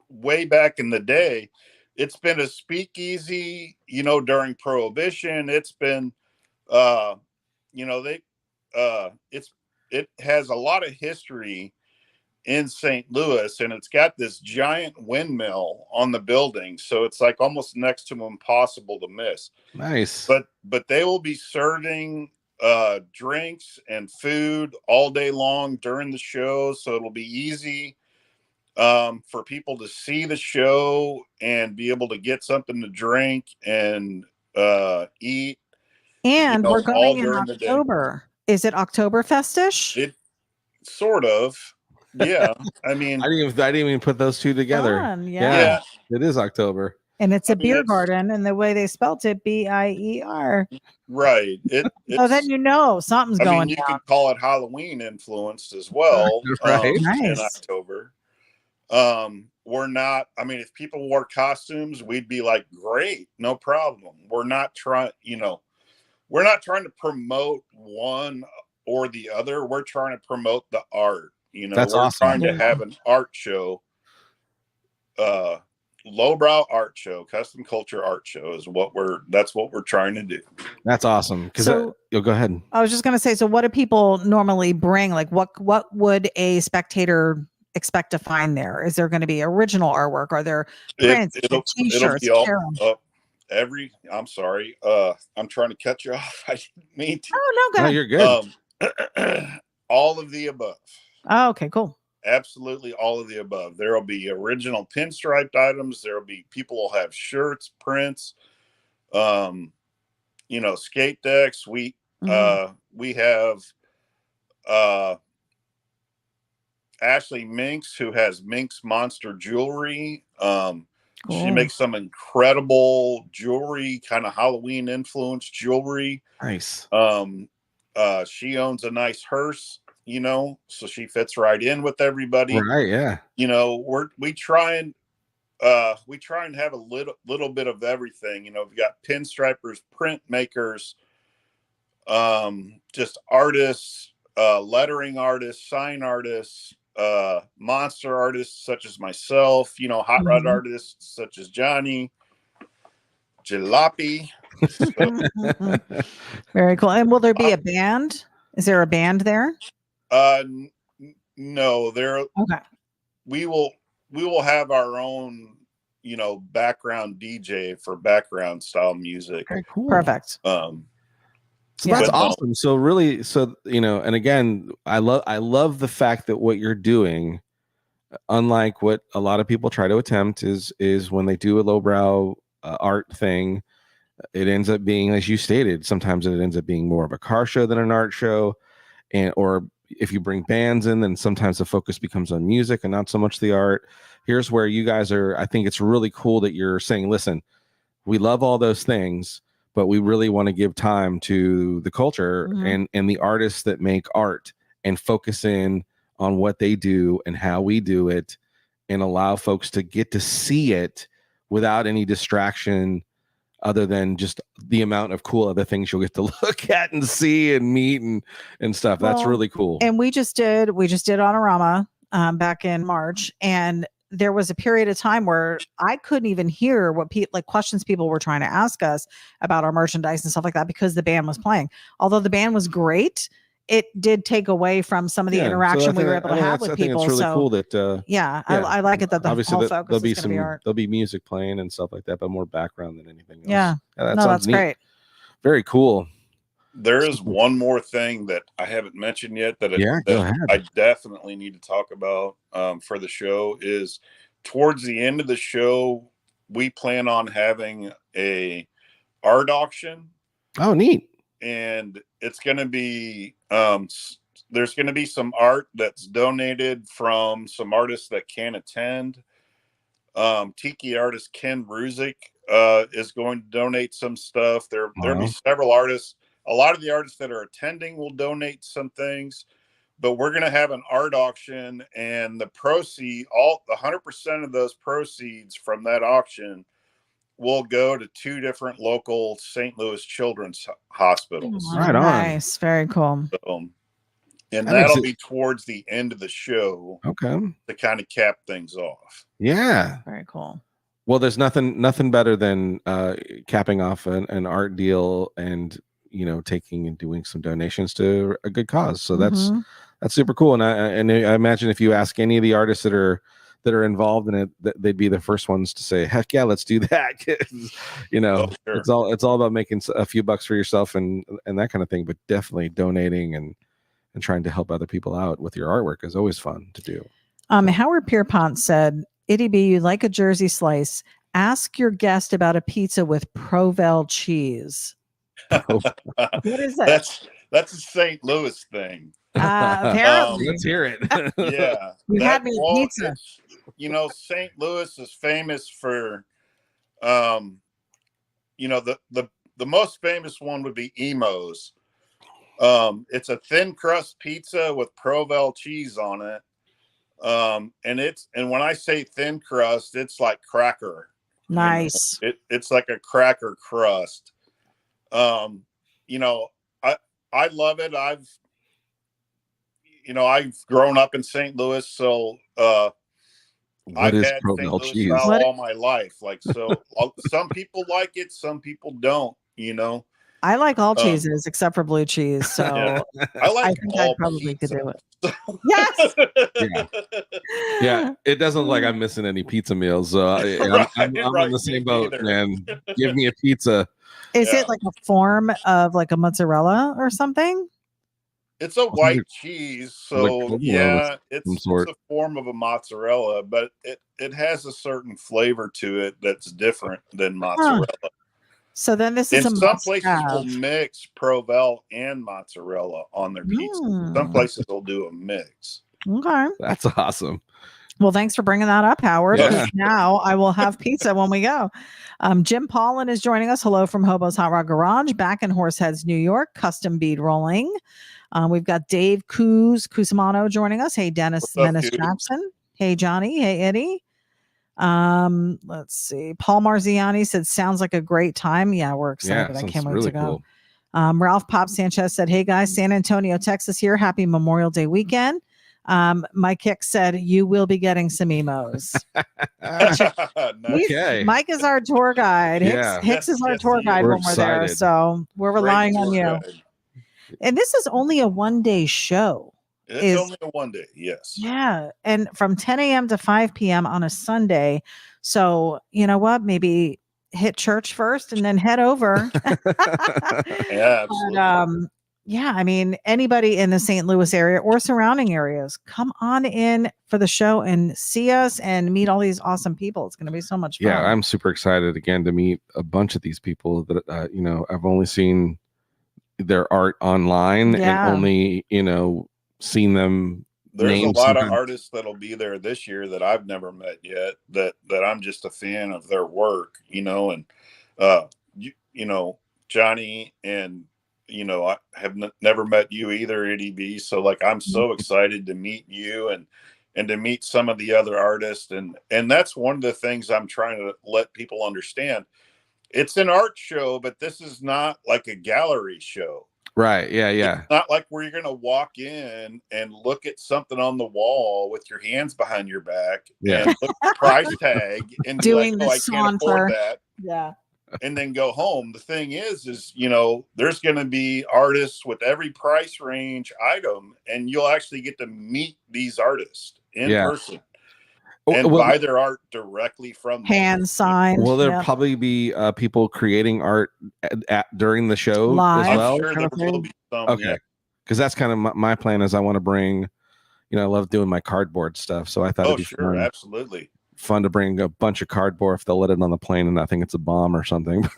[SPEAKER 3] way back in the day. It's been a speakeasy, during Prohibition. It's been it has a lot of history in St. Louis, and it's got this giant windmill on the building, so it's like almost next to impossible to miss.
[SPEAKER 2] Nice.
[SPEAKER 3] But they will be serving drinks and food all day long during the show, so it'll be easy for people to see the show and be able to get something to drink and eat.
[SPEAKER 1] And we're going in October. Is it Oktoberfestish?
[SPEAKER 3] It sort of. Yeah. I mean,
[SPEAKER 2] I didn't even put those two together.
[SPEAKER 1] Yeah.
[SPEAKER 2] It is October.
[SPEAKER 1] And it's a beer garden, and the way they spelt it, BIER.
[SPEAKER 3] Right.
[SPEAKER 1] Then something's going on.
[SPEAKER 3] You could call it Halloween influenced as well.
[SPEAKER 2] Right.
[SPEAKER 3] In October. We're not, if people wore costumes, we'd be like, great, no problem. We're not trying to promote one or the other. We're trying to promote the art.
[SPEAKER 2] That's
[SPEAKER 3] we're
[SPEAKER 2] awesome.
[SPEAKER 3] Trying to have an art show, lowbrow art show, custom culture art show that's what we're trying to do.
[SPEAKER 2] That's awesome. You'll go ahead.
[SPEAKER 1] I was just going to say, so what do people normally bring? Like what would a spectator expect to find there? Is there going to be original artwork? Are there prints, t-shirts?
[SPEAKER 3] I'm sorry. I'm trying to cut you off. I didn't mean to.
[SPEAKER 1] Oh, no, go ahead.
[SPEAKER 2] You're good.
[SPEAKER 3] All of the above.
[SPEAKER 1] Oh, okay, cool.
[SPEAKER 3] Absolutely all of the above. There will be original pinstriped items. There will be people will have shirts, prints, skate decks. We have Ashley Minx, who has Minx Monster Jewelry. Cool. She makes some incredible jewelry, kind of Halloween influenced jewelry.
[SPEAKER 2] Nice.
[SPEAKER 3] She owns a nice hearse, so she fits right in with everybody.
[SPEAKER 2] Right. Yeah.
[SPEAKER 3] We try and have a little bit of everything. We've got pinstripers, print makers, just artists, lettering artists, sign artists, monster artists such as myself, hot rod artists such as Johnny Jalopy.
[SPEAKER 1] Very cool. And will there be a band? Is there a band there?
[SPEAKER 3] No, okay. We will have our own, background DJ for background style music.
[SPEAKER 1] Okay, cool. Perfect.
[SPEAKER 2] So that's awesome. So really, and again, I love the fact that what you're doing, unlike what a lot of people try to attempt, is when they do a lowbrow art thing, it ends up being, as you stated, sometimes it ends up being more of a car show than an art show, or if you bring bands in, then sometimes the focus becomes on music and not so much the art. Here's where you guys are. I think it's really cool that you're saying, listen, we love all those things, but we really want to give time to the culture and the artists that make art and focus in on what they do and how we do it, and allow folks to get to see it without any distraction other than just the amount of cool other things you'll get to look at and see and meet and stuff. That's really cool.
[SPEAKER 1] And we just did Autorama back in March, and there was a period of time where I couldn't even hear what questions people were trying to ask us about our merchandise and stuff like that, because the band was playing. Although the band was great, it did take away from some of the interaction we were able to have with people.
[SPEAKER 2] I think it's really cool that
[SPEAKER 1] I like it that the
[SPEAKER 2] obviously
[SPEAKER 1] whole focus is going to be art.
[SPEAKER 2] There'll be music playing and stuff like that, but more background than anything else.
[SPEAKER 1] Yeah, that's great.
[SPEAKER 2] Very cool.
[SPEAKER 3] There is one more thing that I haven't mentioned yet that I definitely need to talk about for the show. Is towards the end of the show, we plan on having a art auction.
[SPEAKER 2] Oh, neat.
[SPEAKER 3] And it's going to be there's going to be some art that's donated from some artists that can't attend. Tiki artist Ken Ruzick is going to donate some stuff. There'll be several artists. A lot of the artists that are attending will donate some things, but we're going to have an art auction, and the 100% of those proceeds from that auction will go to 2 different local St. Louis children's hospitals.
[SPEAKER 2] Right on.
[SPEAKER 1] Nice. Very cool.
[SPEAKER 3] So, and that'll be towards the end of the show.
[SPEAKER 2] Okay.
[SPEAKER 3] To kind of cap things off.
[SPEAKER 2] Yeah.
[SPEAKER 1] Very cool.
[SPEAKER 2] Well, there's nothing better than capping off an art deal and, taking and doing some donations to a good cause. So that's super cool. And I imagine if you ask any of the artists that are involved in it, they'd be the first ones to say, heck yeah, let's do that. Sure. It's all about making a few bucks for yourself and that kind of thing, but definitely donating and trying to help other people out with your artwork is always fun to do.
[SPEAKER 1] Howard Pierpont said, ItyB, you like a Jersey slice, ask your guest about a pizza with Provel cheese. What is that?
[SPEAKER 3] That's a St. Louis thing.
[SPEAKER 1] Apparently.
[SPEAKER 2] Let's hear it.
[SPEAKER 3] Yeah.
[SPEAKER 1] You had me a pizza.
[SPEAKER 3] St. Louis is famous for, the most famous one would be Emo's. It's a thin crust pizza with Provel cheese on it. And when I say thin crust, it's like cracker.
[SPEAKER 1] Nice.
[SPEAKER 3] It's like a cracker crust. I love it. I've grown up in St. Louis, so I've had St. Louis
[SPEAKER 2] cheese?
[SPEAKER 3] all my life. Some people like it, some people don't.
[SPEAKER 1] I like all cheeses except for blue cheese, so
[SPEAKER 3] yeah. I think I
[SPEAKER 1] probably could do it.
[SPEAKER 3] Yes.
[SPEAKER 2] Yeah. It doesn't look like I'm missing any pizza meals. So I'm on the same boat, man. Give me a pizza.
[SPEAKER 1] Is it like a form of like a mozzarella or something?
[SPEAKER 3] It's a white cheese, so it's a form of a mozzarella, but it has a certain flavor to it that's different than mozzarella.
[SPEAKER 1] So then this is
[SPEAKER 3] some places will mix Provel and mozzarella on their pizza. Some places will do a mix.
[SPEAKER 1] Okay,
[SPEAKER 2] that's awesome.
[SPEAKER 1] Well, thanks for bringing that up, Howard. Yeah. Now I will have pizza when we go. Jim Paulin is joining us. Hello from Hobo's Hot Rod Garage, back in Horseheads, New York. Custom bead rolling. We've got Dave Cusimano joining us. Hey, Dennis Menace Jackson. Hey, Johnny. Hey, Eddie. Let's see. Paul Marziani said, sounds like a great time. Yeah, we're excited. I can't wait to go. Cool. Ralph Pop Sanchez said, hey guys, San Antonio, Texas here. Happy Memorial Day weekend. Mike Hicks said, you will be getting some emos.
[SPEAKER 3] Okay.
[SPEAKER 1] Mike is our tour guide. Hicks is our tour guide when we're there. So we're relying on you. And this is only a one-day show.
[SPEAKER 3] It's only a one day, yes.
[SPEAKER 1] Yeah. And from 10 a.m. to 5 p.m. on a Sunday. So, you know what? Maybe hit church first and then head over.
[SPEAKER 3] Yeah, absolutely.
[SPEAKER 1] But, I mean, anybody in the St. Louis area or surrounding areas, come on in for the show and see us and meet all these awesome people. It's going to be so much fun.
[SPEAKER 2] Yeah, I'm super excited again to meet a bunch of these people that, I've only seen their art online and only, seen them.
[SPEAKER 3] There's a lot of artists that'll be there this year that I've never met yet that I'm just a fan of their work, and Johnny, and I have never met you either, ItyB. So I'm so excited to meet you and to meet some of the other artists, and that's one of the things I'm trying to let people understand it's an art show, but this is not like a gallery show.
[SPEAKER 2] Right. Yeah. Yeah.
[SPEAKER 3] It's not like where you're going to walk in and look at something on the wall with your hands behind your back and look at the price tag and be like, oh, I can't afford that.
[SPEAKER 1] Yeah.
[SPEAKER 3] And then go home. The thing is, you know, there's going to be artists with every price range item, and you'll actually get to meet these artists in person and buy their art directly from them.
[SPEAKER 1] Hand signed.
[SPEAKER 2] Will there probably be people creating art during the show
[SPEAKER 1] live
[SPEAKER 2] as well?
[SPEAKER 3] I'm sure there will be some.
[SPEAKER 2] Okay, because that's kind of my plan. Is I want to bring, you know, I love doing my cardboard stuff, so I thought it'd be fun.
[SPEAKER 3] Absolutely
[SPEAKER 2] fun to bring a bunch of cardboard if they'll let it on the plane and I think it's a bomb or something.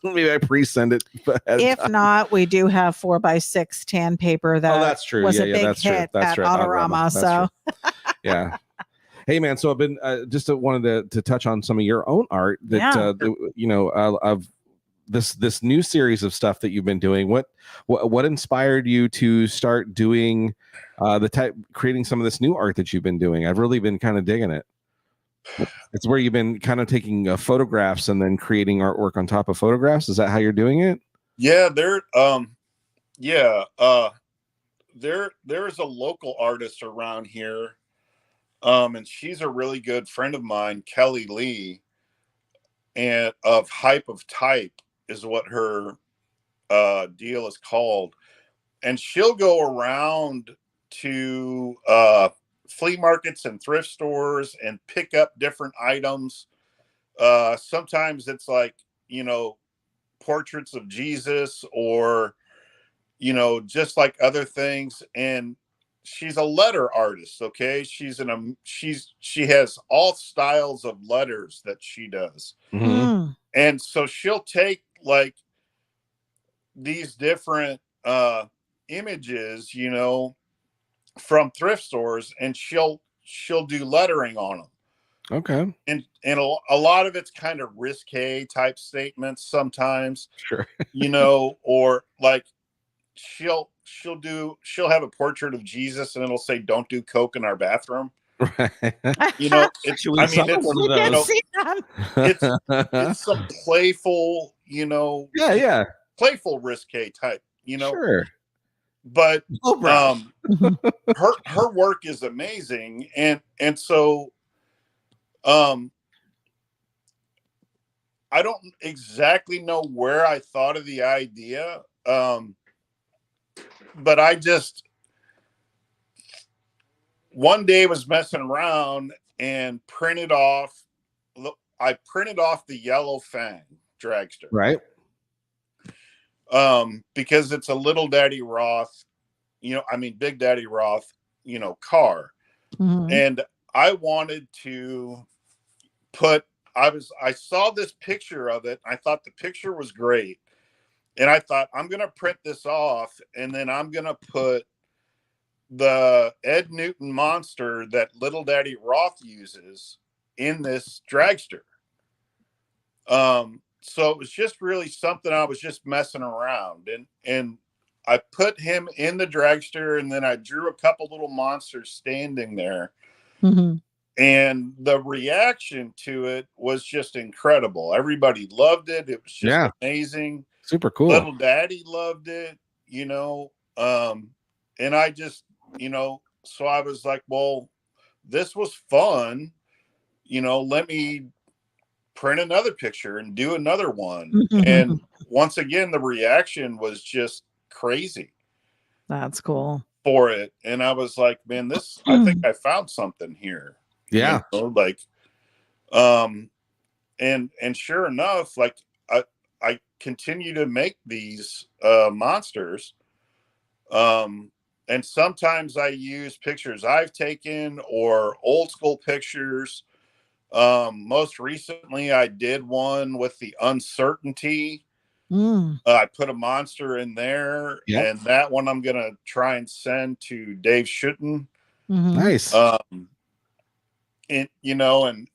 [SPEAKER 2] Maybe I pre-send it.
[SPEAKER 1] If not, we do have 4x6 tan paper that
[SPEAKER 2] that's true.
[SPEAKER 1] was a big hit at Autorama. So
[SPEAKER 2] yeah. Hey man, so I've been just wanted to touch on some of your own art that you know, of this new series of stuff that you've been doing. What inspired you to start doing creating some of this new art that you've been doing? I've really been kind of digging it. It's where you've been kind of taking photographs and then creating artwork on top of photographs. Is that how you're doing it?
[SPEAKER 3] Yeah, there's a local artist around here. And she's a really good friend of mine, Kelly Lee, and of Hype of Type is what her deal is called. And she'll go around to flea markets and thrift stores and pick up different items. Sometimes it's like, you know, portraits of Jesus or, you know, just like other things. And she's a letter artist. Okay. She has all styles of letters that she does.
[SPEAKER 2] Mm-hmm.
[SPEAKER 3] And so she'll take like these different images, you know, from thrift stores, and she'll do lettering on them.
[SPEAKER 2] Okay.
[SPEAKER 3] And a lot of it's kind of risque type statements sometimes.
[SPEAKER 2] Sure.
[SPEAKER 3] You know, or like she'll have a portrait of Jesus and it'll say, "Don't do coke in our bathroom."
[SPEAKER 2] Right.
[SPEAKER 3] You know, it's some playful, you know, playful risque type, you know.
[SPEAKER 2] Sure.
[SPEAKER 3] But her work is amazing, and so I don't exactly know where I thought of the idea, but I just one day was messing around and printed off the yellow Fang dragster,
[SPEAKER 2] right?
[SPEAKER 3] Because it's a Little Daddy Roth, you know, I mean, Big Daddy Roth, you know, car.
[SPEAKER 1] Mm-hmm.
[SPEAKER 3] And I wanted to I saw this picture of it. I thought the picture was great. And I thought, I'm going to print this off and then I'm going to put the Ed Newton monster that Little Daddy Roth uses in this dragster. So it was just really something I was just messing around, and I put him in the dragster, and then I drew a couple little monsters standing there.
[SPEAKER 1] Mm-hmm.
[SPEAKER 3] And the reaction to it was just incredible. Everybody loved it. It was just amazing.
[SPEAKER 2] Super cool.
[SPEAKER 3] Little Daddy loved it, you know. And I just, you know, so I was like, well, this was fun. You know, let me print another picture and do another one. And once again, the reaction was just crazy.
[SPEAKER 1] That's cool
[SPEAKER 3] for it. And I was like, man, I think I found something here.
[SPEAKER 2] Yeah.
[SPEAKER 3] You know, like, and sure enough, like I continue to make these monsters. And sometimes I use pictures I've taken or old school pictures. Most recently I did one with the uncertainty. I put a monster in there, and that one I'm gonna try and send to Dave Schutten.
[SPEAKER 2] Nice.
[SPEAKER 3] And you know, and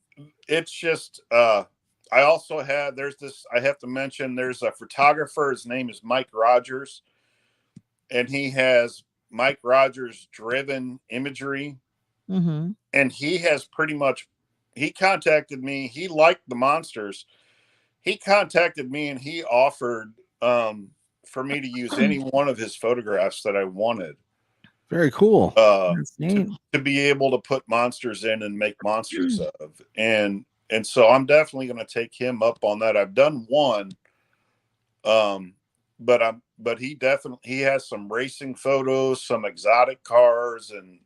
[SPEAKER 3] it's just I also have I have to mention there's a photographer, his name is Mike Rogers, and he has Mike Rogers driven imagery. And he has he contacted me. He liked the monsters, he contacted me and he offered for me to use any one of his photographs that I wanted.
[SPEAKER 2] Very cool.
[SPEAKER 1] That's neat.
[SPEAKER 3] To be able to put monsters in and make monsters of. And so I'm definitely going to take him up on that. I've done one. But he has some racing photos, some exotic cars, and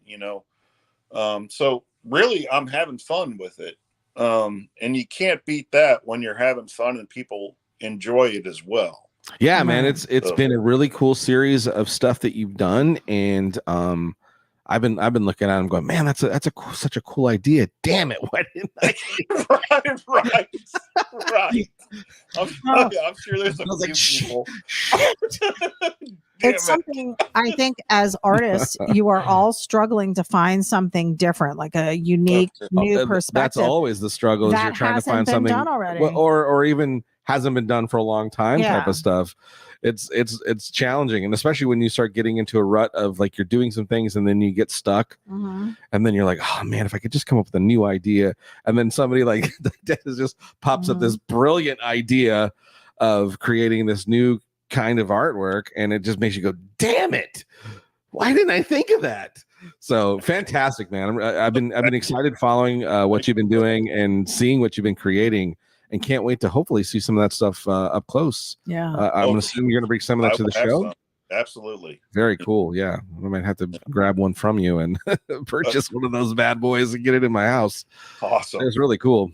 [SPEAKER 3] so really I'm having fun with it. And you can't beat that when you're having fun and people enjoy it as well.
[SPEAKER 2] Yeah, man, it's been a really cool series of stuff that you've done, and I've been looking at it and going, man, that's such a cool idea. Damn it, why didn't I?
[SPEAKER 3] right. I'm sure there's a few people.
[SPEAKER 1] It's something I think as artists, you are all struggling to find something different, like a unique new perspective.
[SPEAKER 2] That's always the struggle, is you're trying to find something
[SPEAKER 1] done already.
[SPEAKER 2] or even hasn't been done for a long time type of stuff. It's challenging, and especially when you start getting into a rut of like you're doing some things and then you get stuck, and then you're like, oh man, if I could just come up with a new idea, and then somebody like Dennis just pops up this brilliant idea of creating this new kind of artwork, and it just makes you go, damn it, why didn't I think of that? So fantastic, man. I've been excited following what you've been doing and seeing what you've been creating, and can't wait to hopefully see some of that stuff up close.
[SPEAKER 1] Yeah.
[SPEAKER 2] I'm assuming you're going to bring some of that to the show.
[SPEAKER 3] Absolutely.
[SPEAKER 2] Very cool. Yeah. I might have to grab one from you and purchase one of those bad boys and get it in my house.
[SPEAKER 3] Awesome.
[SPEAKER 2] It's really cool.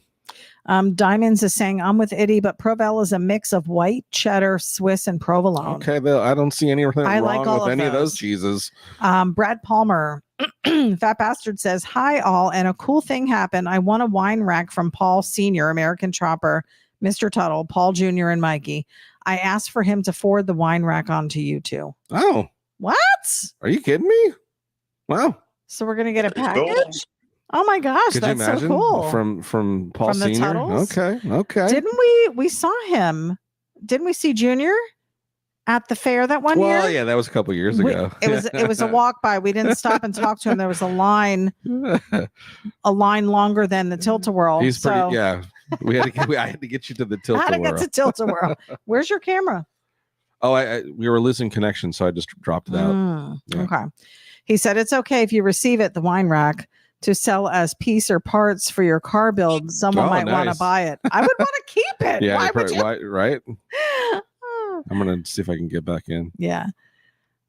[SPEAKER 1] Diamonds is saying, I'm with ItyB, but Provel is a mix of white, cheddar, Swiss, and provolone.
[SPEAKER 2] Okay. I don't see anything wrong with any of those cheeses.
[SPEAKER 1] Brad Palmer, Fat Bastard says, hi all, and a cool thing happened. I won a wine rack from Paul Sr., American Chopper, Mr. Tuttle, Paul Jr., and Mikey. I asked for him to forward the wine rack on to you two.
[SPEAKER 2] Oh.
[SPEAKER 1] What?
[SPEAKER 2] Are you kidding me? Wow.
[SPEAKER 1] So we're going to get a package? Oh my gosh,
[SPEAKER 2] Could
[SPEAKER 1] that's
[SPEAKER 2] you imagine?
[SPEAKER 1] So cool.
[SPEAKER 2] From Paul Sr.?
[SPEAKER 1] Tuttles?
[SPEAKER 2] Okay.
[SPEAKER 1] Didn't we saw him? Didn't we see Junior at the fair that one year?
[SPEAKER 2] Well, yeah, that was a couple years ago.
[SPEAKER 1] It was a walk by. We didn't stop and talk to him. There was a line longer than the Tilt-A-Whirl.
[SPEAKER 2] He's pretty. Yeah, I had to get you to the Tilt-A-Whirl.
[SPEAKER 1] How to get to Tilt-A-Whirl? Where's your camera?
[SPEAKER 2] Oh, we were losing connection, so I just dropped it out.
[SPEAKER 1] Yeah. Okay. He said it's okay if you receive it, the wine rack, to sell as piece or parts for your car build. Someone might want to buy it. I would want to keep it.
[SPEAKER 2] Yeah,
[SPEAKER 1] why
[SPEAKER 2] right? I'm gonna see if I can get back in.
[SPEAKER 1] Yeah.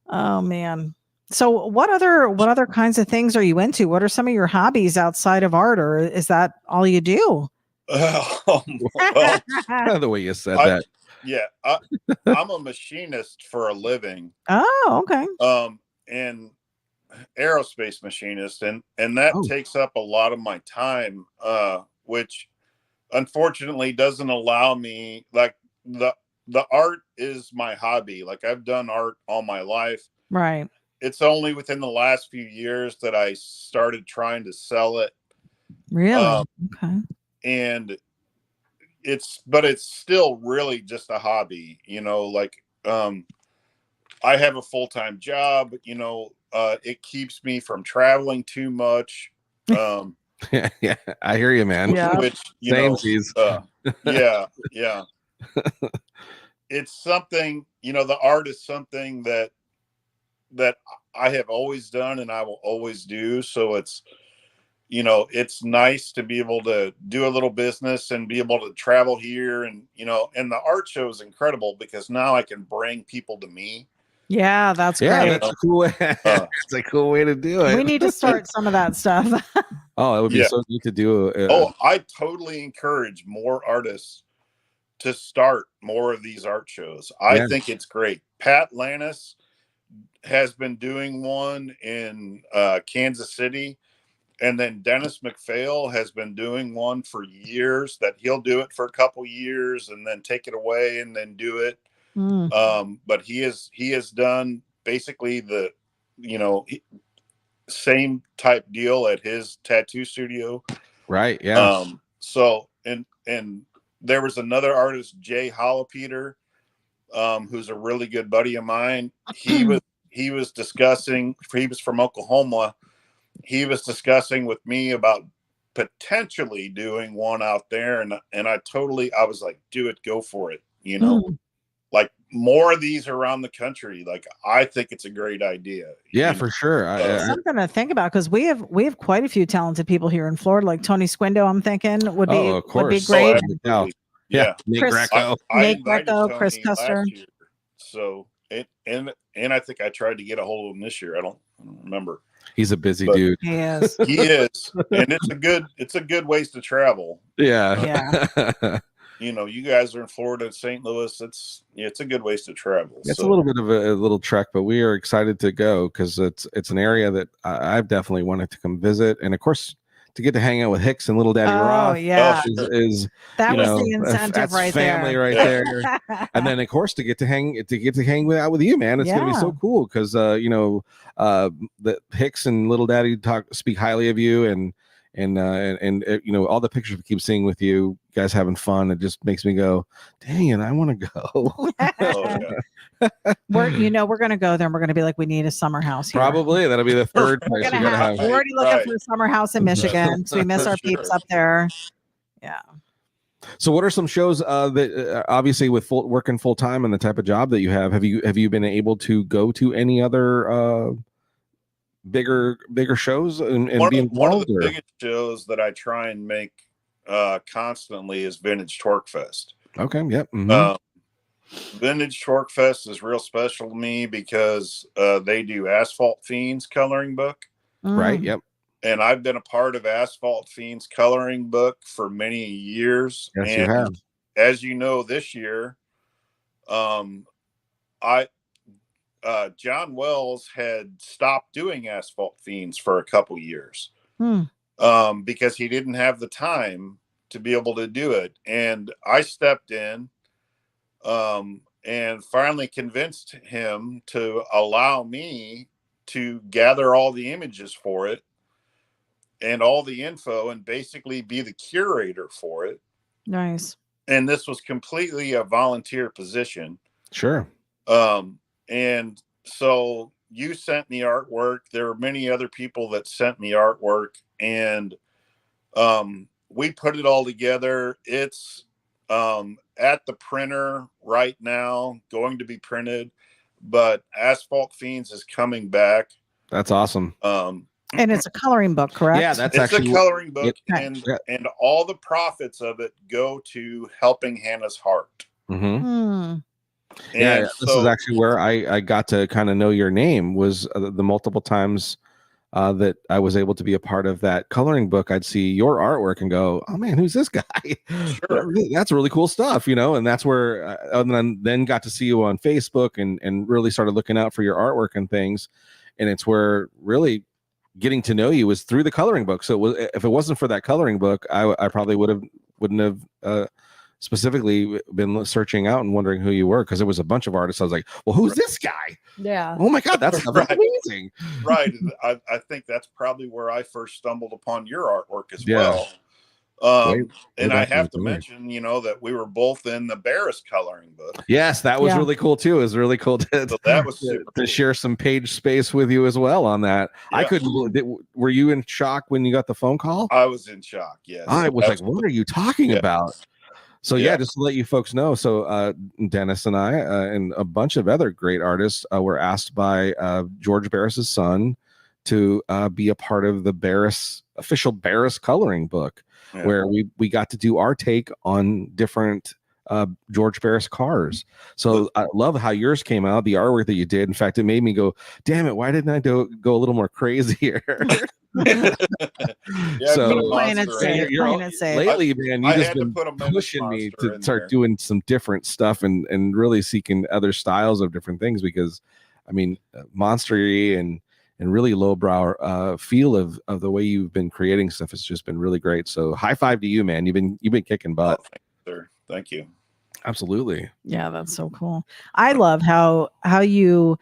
[SPEAKER 1] Oh man. So what other kinds of things are you into? What are some of your hobbies outside of art, or is that all you do?
[SPEAKER 2] Well, the way you said that.
[SPEAKER 3] Yeah, I'm a machinist for a living.
[SPEAKER 1] Oh, okay.
[SPEAKER 3] And aerospace machinist, and that takes up a lot of my time, which unfortunately doesn't allow me, like, the art is my hobby. Like, I've done art all my life.
[SPEAKER 1] Right.
[SPEAKER 3] It's only within the last few years that I started trying to sell it.
[SPEAKER 1] Really? Okay.
[SPEAKER 3] And it's still really just a hobby, like, I have a full-time job, it keeps me from traveling too much.
[SPEAKER 2] Yeah, I hear you, man.
[SPEAKER 1] Yeah.
[SPEAKER 3] Which, yeah. It's something, the art is something that I have always done and I will always do. So it's nice to be able to do a little business and be able to travel here, and and the art show is incredible because now I can bring people to me.
[SPEAKER 1] Yeah, that's great.
[SPEAKER 2] That's a cool way. It's a cool way to do it.
[SPEAKER 1] We need to start some of that stuff.
[SPEAKER 2] Oh, it would be so neat to do.
[SPEAKER 3] I totally encourage more artists to start more of these art shows. I think it's great. Pat Lannis has been doing one in Kansas City, and then Dennis McPhail has been doing one for years. That he'll do it for a couple years and then take it away and then do it. But he has done basically the same type deal at his tattoo studio.
[SPEAKER 2] Right. Yeah.
[SPEAKER 3] So and there was another artist, Jay Hollopeter, who's a really good buddy of mine. He was from Oklahoma. He was discussing with me about potentially doing one out there, and I was like, do it, go for it, you know. Like more of these around the country. Like I think it's a great idea.
[SPEAKER 2] Yeah, for sure.
[SPEAKER 1] Something to think about, because we have quite a few talented people here in Florida, like Tony Squindo. I'm thinking would be great.
[SPEAKER 3] Yeah.
[SPEAKER 2] Nate Greco.
[SPEAKER 3] I
[SPEAKER 1] Nate
[SPEAKER 3] invited
[SPEAKER 1] Greco,
[SPEAKER 3] Tony
[SPEAKER 1] Chris Custer.
[SPEAKER 3] last year, so and I think I tried to get a hold of him this year. I don't remember.
[SPEAKER 2] He's a busy dude.
[SPEAKER 1] He is.
[SPEAKER 3] He is, and it's a good ways to travel.
[SPEAKER 2] Yeah.
[SPEAKER 3] You know, you guys are in Florida, St. Louis. It's a good ways to travel.
[SPEAKER 2] It's a little bit of a little trek, but we are excited to go because it's an area that I've definitely wanted to come visit, and of course, to get to hang out with Hicks and Little Daddy Roth is
[SPEAKER 1] that was the incentive
[SPEAKER 2] that's
[SPEAKER 1] right
[SPEAKER 2] family
[SPEAKER 1] there.
[SPEAKER 2] right there. And then of course to get to hang out with you, man, it's gonna be so cool because the Hicks and Little Daddy speak highly of you, and all the pictures we keep seeing with you guys having fun, it just makes me go, dang it, I want to go.
[SPEAKER 1] We're gonna go there and we're gonna be like, we need a summer house here.
[SPEAKER 2] Probably that'll be the third place
[SPEAKER 1] we're already looking for a summer house in Michigan, so we miss our peeps up there. Yeah. So
[SPEAKER 2] what are some shows that obviously with working full time and the type of job that you have you been able to go to any other bigger shows and be involved?
[SPEAKER 3] One of the biggest shows that I try and make constantly is Vintage Torque Fest.
[SPEAKER 2] Okay. Yep.
[SPEAKER 3] Vintage Torque Fest is real special to me because they do Asphalt Fiends coloring book.
[SPEAKER 2] Right. Yep.
[SPEAKER 3] And I've been a part of Asphalt Fiends coloring book for many years.
[SPEAKER 2] Yes,
[SPEAKER 3] and
[SPEAKER 2] you have.
[SPEAKER 3] As you know, this year, John Wells had stopped doing Asphalt Fiends for a couple years because he didn't have the time to be able to do it. And I stepped in and finally convinced him to allow me to gather all the images for it and all the info and basically be the curator for it.
[SPEAKER 1] Nice.
[SPEAKER 3] And this was completely a volunteer position.
[SPEAKER 2] Sure.
[SPEAKER 3] And so you sent me artwork. There were many other people that sent me artwork, and we put it all together. It's at the printer right now, going to be printed, but Asphalt Fiends is coming back.
[SPEAKER 2] That's awesome.
[SPEAKER 1] And it's a coloring book, correct?
[SPEAKER 2] Yeah, it's
[SPEAKER 3] actually a coloring book, and all the profits of it go to helping Hannah's heart.
[SPEAKER 2] Yeah, this is actually where I got to kind of know your name, was the multiple times that I was able to be a part of that coloring book. I'd see your artwork and go, oh man, who's this guy? Sure. That's really cool stuff, and that's where then got to see you on Facebook and really started looking out for your artwork and things. And it's where really getting to know you was through the coloring book. So if it wasn't for that coloring book, I probably wouldn't have specifically been searching out and wondering who you were, because there was a bunch of artists. I was like, well, who's this guy?
[SPEAKER 1] Yeah.
[SPEAKER 2] Oh my God, that's amazing.
[SPEAKER 3] Right. I think that's probably where I first stumbled upon your artwork as well. And I have to mention, that we were both in the Barris coloring book.
[SPEAKER 2] Yes, that was really cool too. It was really cool to share some page space with you as well on that. Yeah. Were you in shock when you got the phone call?
[SPEAKER 3] I was in shock. Yes.
[SPEAKER 2] I was like, what are you talking about? So just to let you folks know, so Dennis and I and a bunch of other great artists were asked by George Barris's son to be a part of the official Barris coloring book, where we got to do our take on different George Barris cars. So I love how yours came out, the artwork that you did. In fact, it made me go, damn it, why didn't I go a little more crazy here? So
[SPEAKER 1] playing it safe.
[SPEAKER 2] Lately, man, you just been pushing me to start doing some different stuff and really seeking other styles of different things, because I mean, monster-y and really lowbrow feel of the way you've been creating stuff has just been really great. So high five to you, man. You've been kicking butt.
[SPEAKER 3] Oh, thank you, sir. Thank you.
[SPEAKER 2] Absolutely.
[SPEAKER 1] Yeah, that's so cool. I love how you,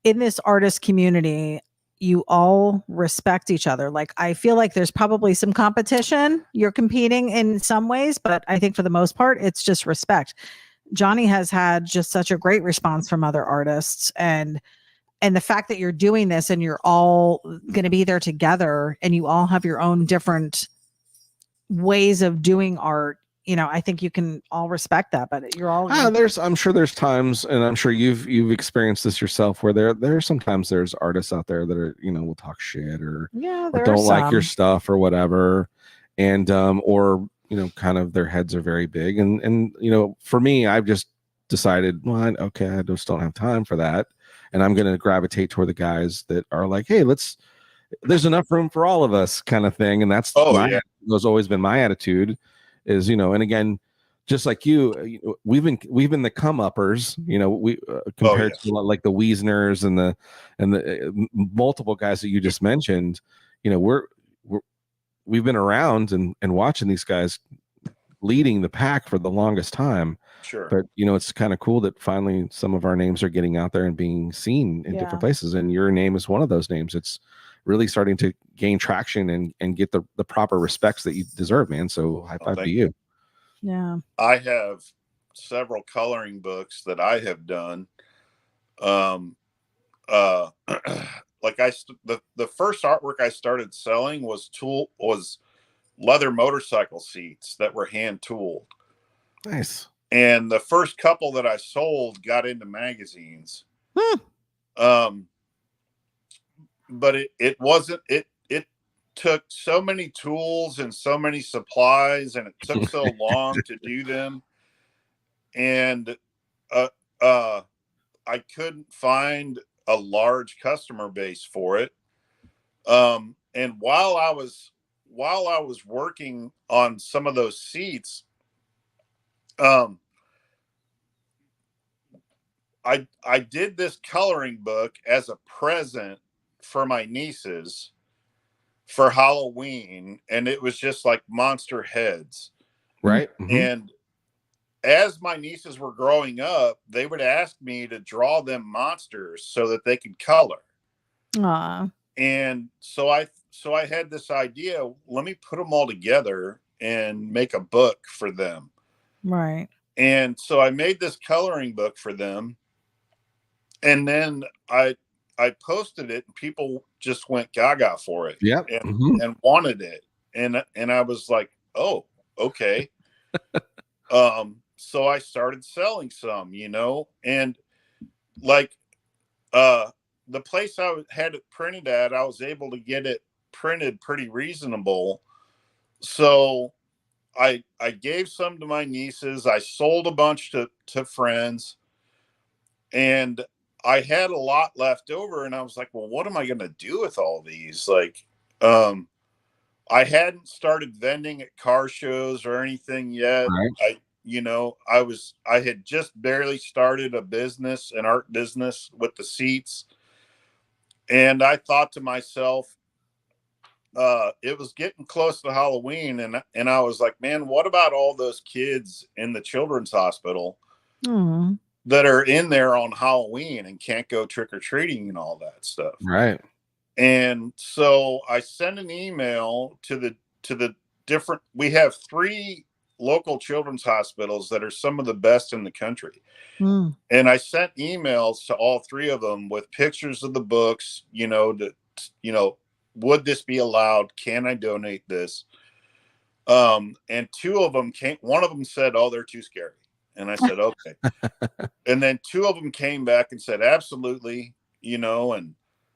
[SPEAKER 1] in this artist community, you all respect each other. Like, I feel like there's probably some competition. You're competing in some ways, but I think for the most part, it's just respect. Johnny has had just such a great response from other artists, and the fact that you're doing this and you're all going to be there together and you all have your own different ways of doing art, I think you can all respect that, but you're all
[SPEAKER 2] I'm sure there's times, and I'm sure you've experienced this yourself, where there are sometimes there's artists out there that are, will talk shit or don't like your stuff or whatever, and or kind of their heads are very big, and for me, I've just decided, well, okay, I just don't have time for that, and I'm going to gravitate toward the guys that are like, hey, there's enough room for all of us, kind of thing, and that's has always been my attitude, is and again, just like we've been the come uppers, we compared to like the Wiesners and the multiple guys that you just mentioned, we've been around and watching these guys leading the pack for the longest time.
[SPEAKER 3] Sure.
[SPEAKER 2] But it's kind of cool that finally some of our names are getting out there and being seen in different places, and your name is one of those names. It's really starting to gain traction and get the proper respects that you deserve, man. So high five to you.
[SPEAKER 1] Yeah.
[SPEAKER 3] I have several coloring books that I have done. Like the first artwork I started selling was leather motorcycle seats that were hand tooled.
[SPEAKER 2] Nice.
[SPEAKER 3] And the first couple that I sold got into magazines. But it wasn't, it took so many tools and so many supplies, and it took so long to do them. And I couldn't find a large customer base for it. And while I was working on some of those seats, I did this coloring book as a present for my nieces for Halloween, and it was just like monster heads.
[SPEAKER 2] Right.
[SPEAKER 3] And as my nieces were growing up, they would ask me to draw them monsters so that they could color.
[SPEAKER 1] Aww.
[SPEAKER 3] And so I had this idea, let me put them all together and make a book for them.
[SPEAKER 1] Right.
[SPEAKER 3] And so I made this coloring book for them. And then I posted it, and people just went gaga for it.
[SPEAKER 2] Yeah.
[SPEAKER 3] And wanted it. And I was like, oh, okay. So I started selling some, and like the place I had it printed at, I was able to get it printed pretty reasonable. So I gave some to my nieces. I sold a bunch to friends, and I had a lot left over, and I was like, well, what am I going to do with all these? Like, I hadn't started vending at car shows or anything yet.
[SPEAKER 2] Right.
[SPEAKER 3] I had just barely started an art business with the seats. And I thought to myself, it was getting close to Halloween, and I was like, man, what about all those kids in the children's hospital that are in there on Halloween and can't go trick-or-treating and all that stuff?
[SPEAKER 2] Right.
[SPEAKER 3] And so I sent an email to the different, we have 3 local children's hospitals that are some of the best in the country. And I sent emails to all 3 of them with pictures of the books, would this be allowed? Can I donate this? And 2 of them one of them said, oh, they're too scary. And I said, okay. And then 2 of them came back and said, absolutely, and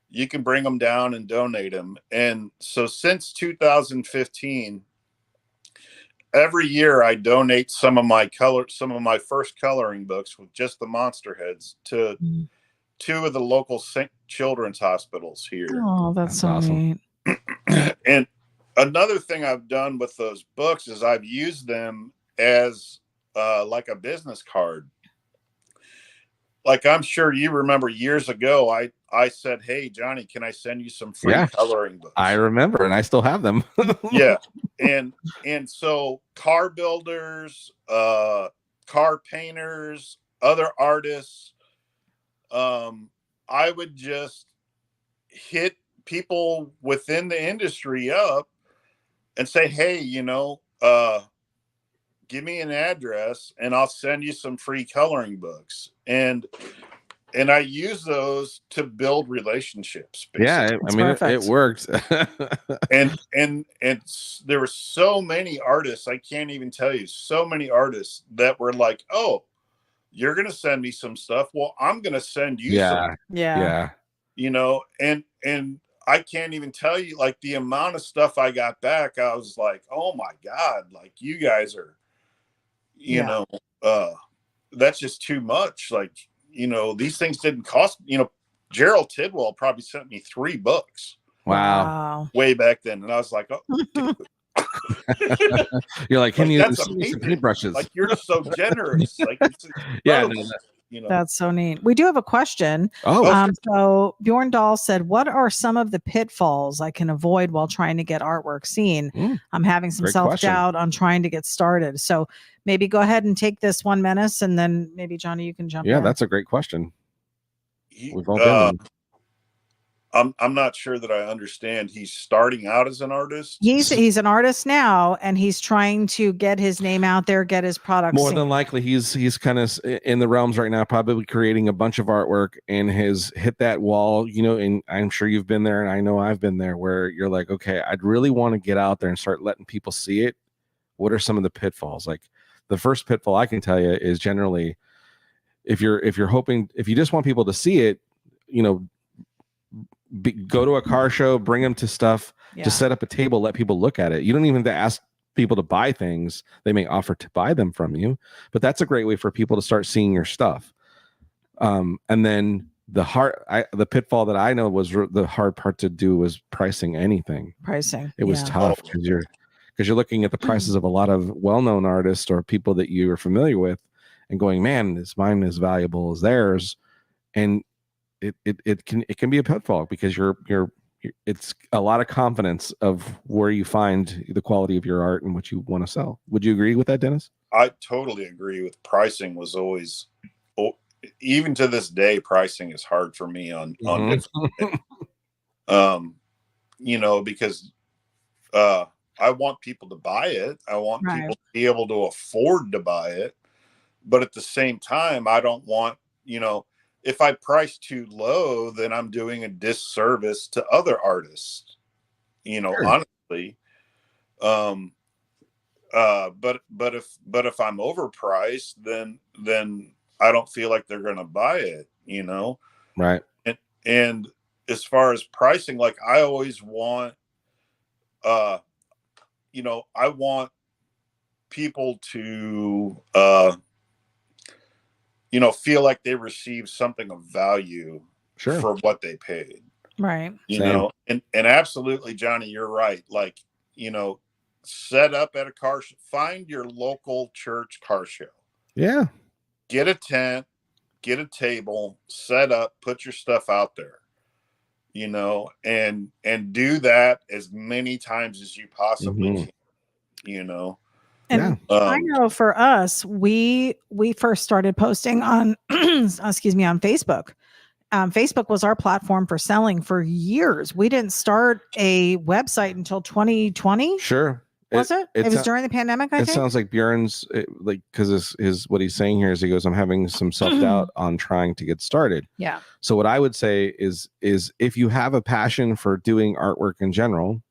[SPEAKER 3] you can bring them down and donate them. And so since 2015, every year I donate some of my first coloring books with just the monster heads to 2 of the local children's hospitals here.
[SPEAKER 1] Oh, that's so awesome.
[SPEAKER 3] Neat. And another thing I've done with those books is I've used them as like a business card. Like, I'm sure you remember years ago, I said, hey, Johnny, can I send you some free coloring books?
[SPEAKER 2] I remember, and I still have them.
[SPEAKER 3] Yeah. And so car builders, car painters, other artists, I would just hit people within the industry up and say, hey, give me an address and I'll send you some free coloring books. And and I use those to build relationships. Basically.
[SPEAKER 2] Yeah, I mean, it worked.
[SPEAKER 3] and there were so many artists, I can't even tell you, so many artists that were like, oh, you're going to send me some stuff. Well, I'm going to send you some.
[SPEAKER 1] Yeah.
[SPEAKER 3] You know, and I can't even tell you, like, the amount of stuff I got back. I was like, oh my God, like, you guys are, you know, that's just too much. Like, you know, these things didn't cost, you know, Gerald Tidwell probably sent me 3 books.
[SPEAKER 2] Wow.
[SPEAKER 3] Way back then. And I was like, oh, dude.
[SPEAKER 2] You're like, can you
[SPEAKER 3] that's
[SPEAKER 2] see some paintbrushes?
[SPEAKER 3] Like, you're so generous. Like, it's
[SPEAKER 2] yeah,
[SPEAKER 3] you know.
[SPEAKER 1] That's so neat. We do have a question.
[SPEAKER 2] Oh,
[SPEAKER 1] so Bjorn Dahl said, what are some of the pitfalls I can avoid while trying to get artwork seen? I'm having some self-doubt on trying to get started. So maybe go ahead and take this one, Menace, and then maybe Johnny, you can jump in.
[SPEAKER 2] Yeah, that's a great question. We've all been
[SPEAKER 3] I'm not sure that I understand. He's starting out as an artist.
[SPEAKER 1] He's an artist now, and he's trying to get his name out there, get his product
[SPEAKER 2] more
[SPEAKER 1] seen.
[SPEAKER 2] than likely he's kind of in the realms right now, probably creating a bunch of artwork, and has hit that wall, you know. And I'm sure you've been there, and I know I've been there, where you're like, okay, I'd really want to get out there and start letting people see it. What are some of the pitfalls? Like, the first pitfall I can tell you is generally, if you just want people to see it, you know, go to a car show, bring them to stuff, just set up a table, let people look at it. You don't even have to ask people to buy things. They may offer to buy them from you, but that's a great way for people to start seeing your stuff. And then the pitfall that I know was the hard part to do was pricing anything. It was tough because you're looking at the prices of a lot of well-known artists or people that you are familiar with and going, man, mine is valuable as theirs. And it can be a pitfall because it's a lot of confidence of where you find the quality of your art and what you want to sell. Would you agree with that, Dennis?
[SPEAKER 3] I totally agree with pricing. Was always, even to this day, pricing is hard for me on different you know, because I want people to buy it. I want people to be able to afford to buy it, but at the same time, I don't want, you know, if I price too low, then I'm doing a disservice to other artists, you know, honestly. But if I'm overpriced, then I don't feel like they're going to buy it, you know?
[SPEAKER 2] Right.
[SPEAKER 3] And as far as pricing, like, I always want, you know, I want people to, you know, feel like they received something of value for what they paid.
[SPEAKER 1] Right.
[SPEAKER 3] You know, and absolutely, Johnny, you're right. Like, you know, set up at a car show, find your local church car show.
[SPEAKER 2] Yeah.
[SPEAKER 3] Get a tent, get a table, set up, put your stuff out there, you know, and do that as many times as you possibly can, you know.
[SPEAKER 1] And I know for us, we first started posting on, excuse me, on Facebook. Facebook was our platform for selling for years. We didn't start a website until 2020.
[SPEAKER 2] Sure.
[SPEAKER 1] Was it? It was during the pandemic, I think.
[SPEAKER 2] It sounds like Bjorn's, like, because his what he's saying here is he goes, I'm having some self-doubt on trying to get started.
[SPEAKER 1] Yeah.
[SPEAKER 2] So what I would say is if you have a passion for doing artwork in general,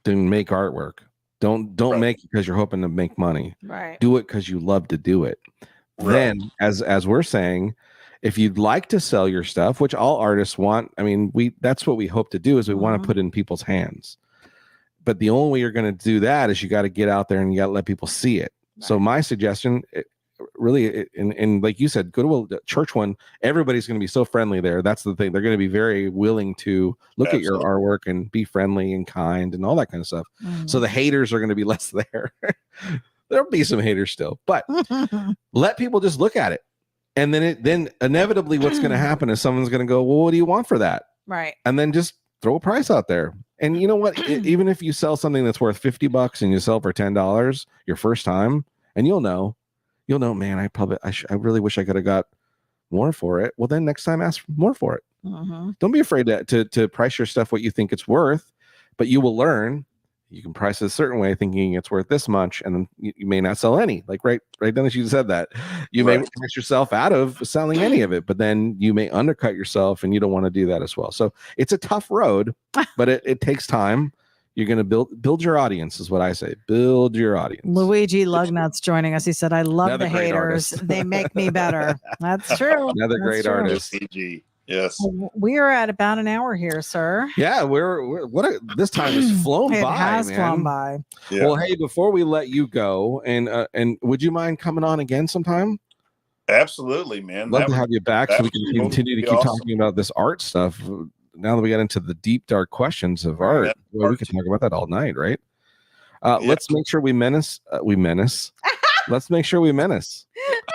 [SPEAKER 2] then make artwork. Don't make it because you're hoping to make money.
[SPEAKER 1] Right.
[SPEAKER 2] Do it because you love to do it. Right. Then, as we're saying, if you'd like to sell your stuff, which all artists want, I mean, that's what we hope to do, is we want to put it in people's hands. But the only way you're going to do that is you got to get out there and you got to let people see it. Right. So my suggestion, and like you said, go to a church one. Everybody's going to be so friendly there. That's the thing. They're going to be very willing to look at your artwork and be friendly and kind and all that kind of stuff. So the haters are going to be less there. There'll be some haters still, but let people just look at it. And then inevitably what's going to happen is someone's going to go, well, what do you want for that?
[SPEAKER 1] Right.
[SPEAKER 2] And then just throw a price out there. And you know what? Even if you sell something that's worth $50 and you sell for $10 your first time, and you'll know, man, I really wish I could have got more for it. Well, then next time ask more for it. Don't be afraid to price your stuff what you think it's worth, but you will learn. You can price it a certain way, thinking it's worth this much, and then you may not sell any. Like right, Dennis, you said that you may price yourself out of selling any of it, but then you may undercut yourself, and you don't want to do that as well. So it's a tough road, but it takes time. You're going to build your audience, is what I say. Build your audience.
[SPEAKER 1] Luigi Lugnut's joining us. He said, "I love Another the haters. They make me better." That's true.
[SPEAKER 2] Another great artist.
[SPEAKER 3] PG. Yes.
[SPEAKER 1] We are at about an hour here, sir.
[SPEAKER 2] Yeah, this time has flown by.
[SPEAKER 1] It has flown by.
[SPEAKER 2] Yeah. Well, hey, before we let you go, and would you mind coming on again sometime?
[SPEAKER 3] Absolutely, man.
[SPEAKER 2] Love to have you back so we can continue to keep talking about this art stuff. Now that we got into the deep, dark questions of art, we could talk about that all night, right? Let's make sure we menace. Let's make sure we menace.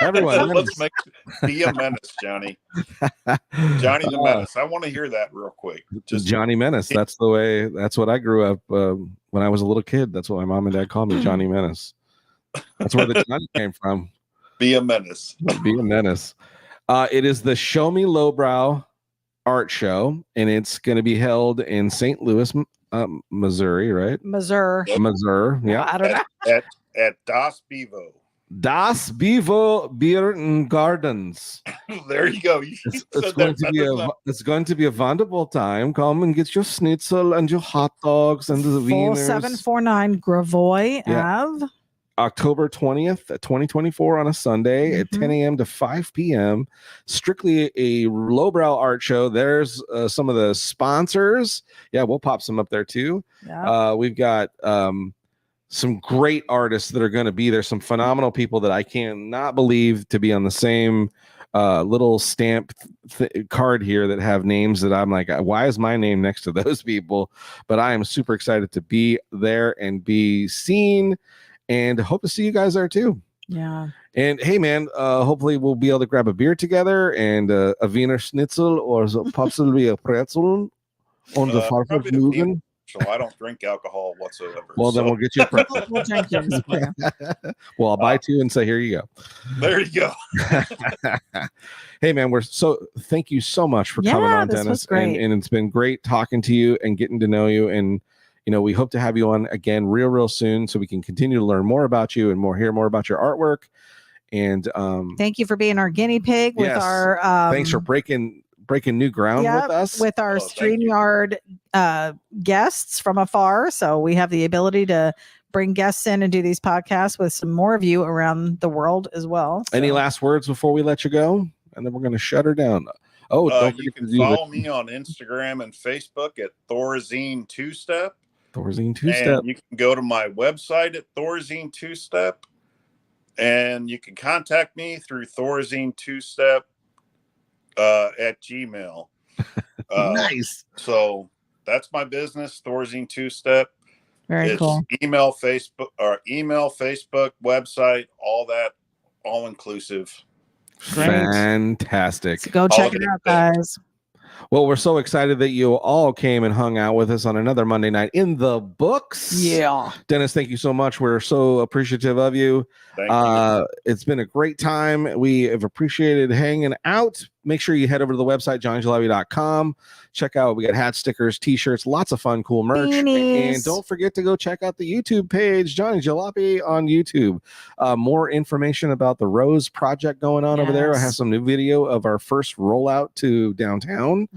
[SPEAKER 2] Everyone,
[SPEAKER 3] be a menace, Johnny. Johnny the Menace. I want to hear that real quick.
[SPEAKER 2] Just Johnny Menace. That's the way. That's what I grew up when I was a little kid. That's what my mom and dad called me, Johnny Menace. That's where the Johnny came from.
[SPEAKER 3] Be a menace.
[SPEAKER 2] Be a menace. It is the Show Me Lowbrow Art Show, and it's going to be held in St. Louis, Missouri, right?
[SPEAKER 1] Missouri.
[SPEAKER 2] Yeah.
[SPEAKER 1] I don't know.
[SPEAKER 3] At Das Bevo.
[SPEAKER 2] Das Bevo Beer and Gardens.
[SPEAKER 3] There you go.
[SPEAKER 2] It's going to be a wonderful time. Come and get your schnitzel and your hot dogs and the wieners.
[SPEAKER 1] 4749 Gravois Ave.
[SPEAKER 2] October 20th, 2024 on a Sunday at 10 a.m. to 5 p.m. Strictly a lowbrow art show. There's some of the sponsors. Yeah, we'll pop some up there too. Yeah. We've got some great artists that are going to be there. Some phenomenal people that I cannot believe to be on the same little stamp card here that have names that I'm like, why is my name next to those people? But I am super excited to be there and be seen, and hope to see you guys there too.
[SPEAKER 1] Yeah.
[SPEAKER 2] And hey, man, hopefully we'll be able to grab a beer together and a Wiener Schnitzel or possibly a Pretzel on the Farfignugan.
[SPEAKER 3] So I don't drink alcohol whatsoever.
[SPEAKER 2] Well, then we'll get you a pretzel.
[SPEAKER 1] We'll drink yours for you.
[SPEAKER 2] Well, I'll buy two and say, here you go.
[SPEAKER 3] There you go.
[SPEAKER 2] Hey, man, thank you so much for coming on, Dennis. And it's been great talking to you and getting to know you. And, we hope to have you on again real soon so we can continue to learn more about you and hear more about your artwork. And
[SPEAKER 1] thank you for being our guinea pig with our
[SPEAKER 2] thanks for breaking new ground with us.
[SPEAKER 1] With our StreamYard guests from afar. So we have the ability to bring guests in and do these podcasts with some more of you around the world as well. So.
[SPEAKER 2] Any last words before we let you go? And then we're going to shut her down.
[SPEAKER 3] You can follow me on Instagram and Facebook at Thorazine Two Step.
[SPEAKER 2] Thorazine Two Step.
[SPEAKER 3] And you can go to my website at Thorazine Two Step. And you can contact me through Thorazine Two Step at Gmail.
[SPEAKER 2] Nice.
[SPEAKER 3] So that's my business, Thorazine Two Step.
[SPEAKER 1] Very cool.
[SPEAKER 3] Email, Facebook, website, all that, all inclusive.
[SPEAKER 1] Great.
[SPEAKER 2] Fantastic.
[SPEAKER 1] So go check it out, guys.
[SPEAKER 2] Well, we're so excited that you all came and hung out with us on another Monday night in the books.
[SPEAKER 1] Yeah.
[SPEAKER 2] Dennis, thank you so much. We're so appreciative of you.
[SPEAKER 3] Thank you.
[SPEAKER 2] It's been a great time. We have appreciated hanging out. Make sure you head over to the website, johnnyjalabi.com. Check out, we got hats, stickers, t-shirts, lots of fun, cool merch.
[SPEAKER 1] Beanies.
[SPEAKER 2] And don't forget to go check out the YouTube page, Johnny Jalopy on YouTube. More information about the Rose project going on over there. I have some new video of our first rollout to downtown.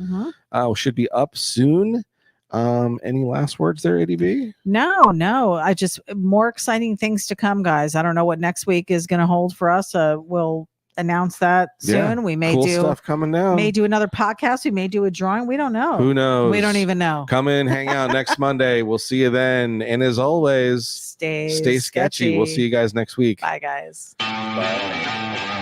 [SPEAKER 2] Should be up soon. Any last words there, ItyB?
[SPEAKER 1] No. I just more exciting things to come, guys. I don't know what next week is going to hold for us. We'll announce that soon. We may do
[SPEAKER 2] stuff coming down.
[SPEAKER 1] May do another podcast. We may do a drawing. We don't know.
[SPEAKER 2] Who knows?
[SPEAKER 1] We don't even know.
[SPEAKER 2] Come in, hang out next Monday. We'll see you then. And as always,
[SPEAKER 1] stay
[SPEAKER 2] sketchy. We'll see you guys next week.
[SPEAKER 1] Bye, guys.
[SPEAKER 3] Bye.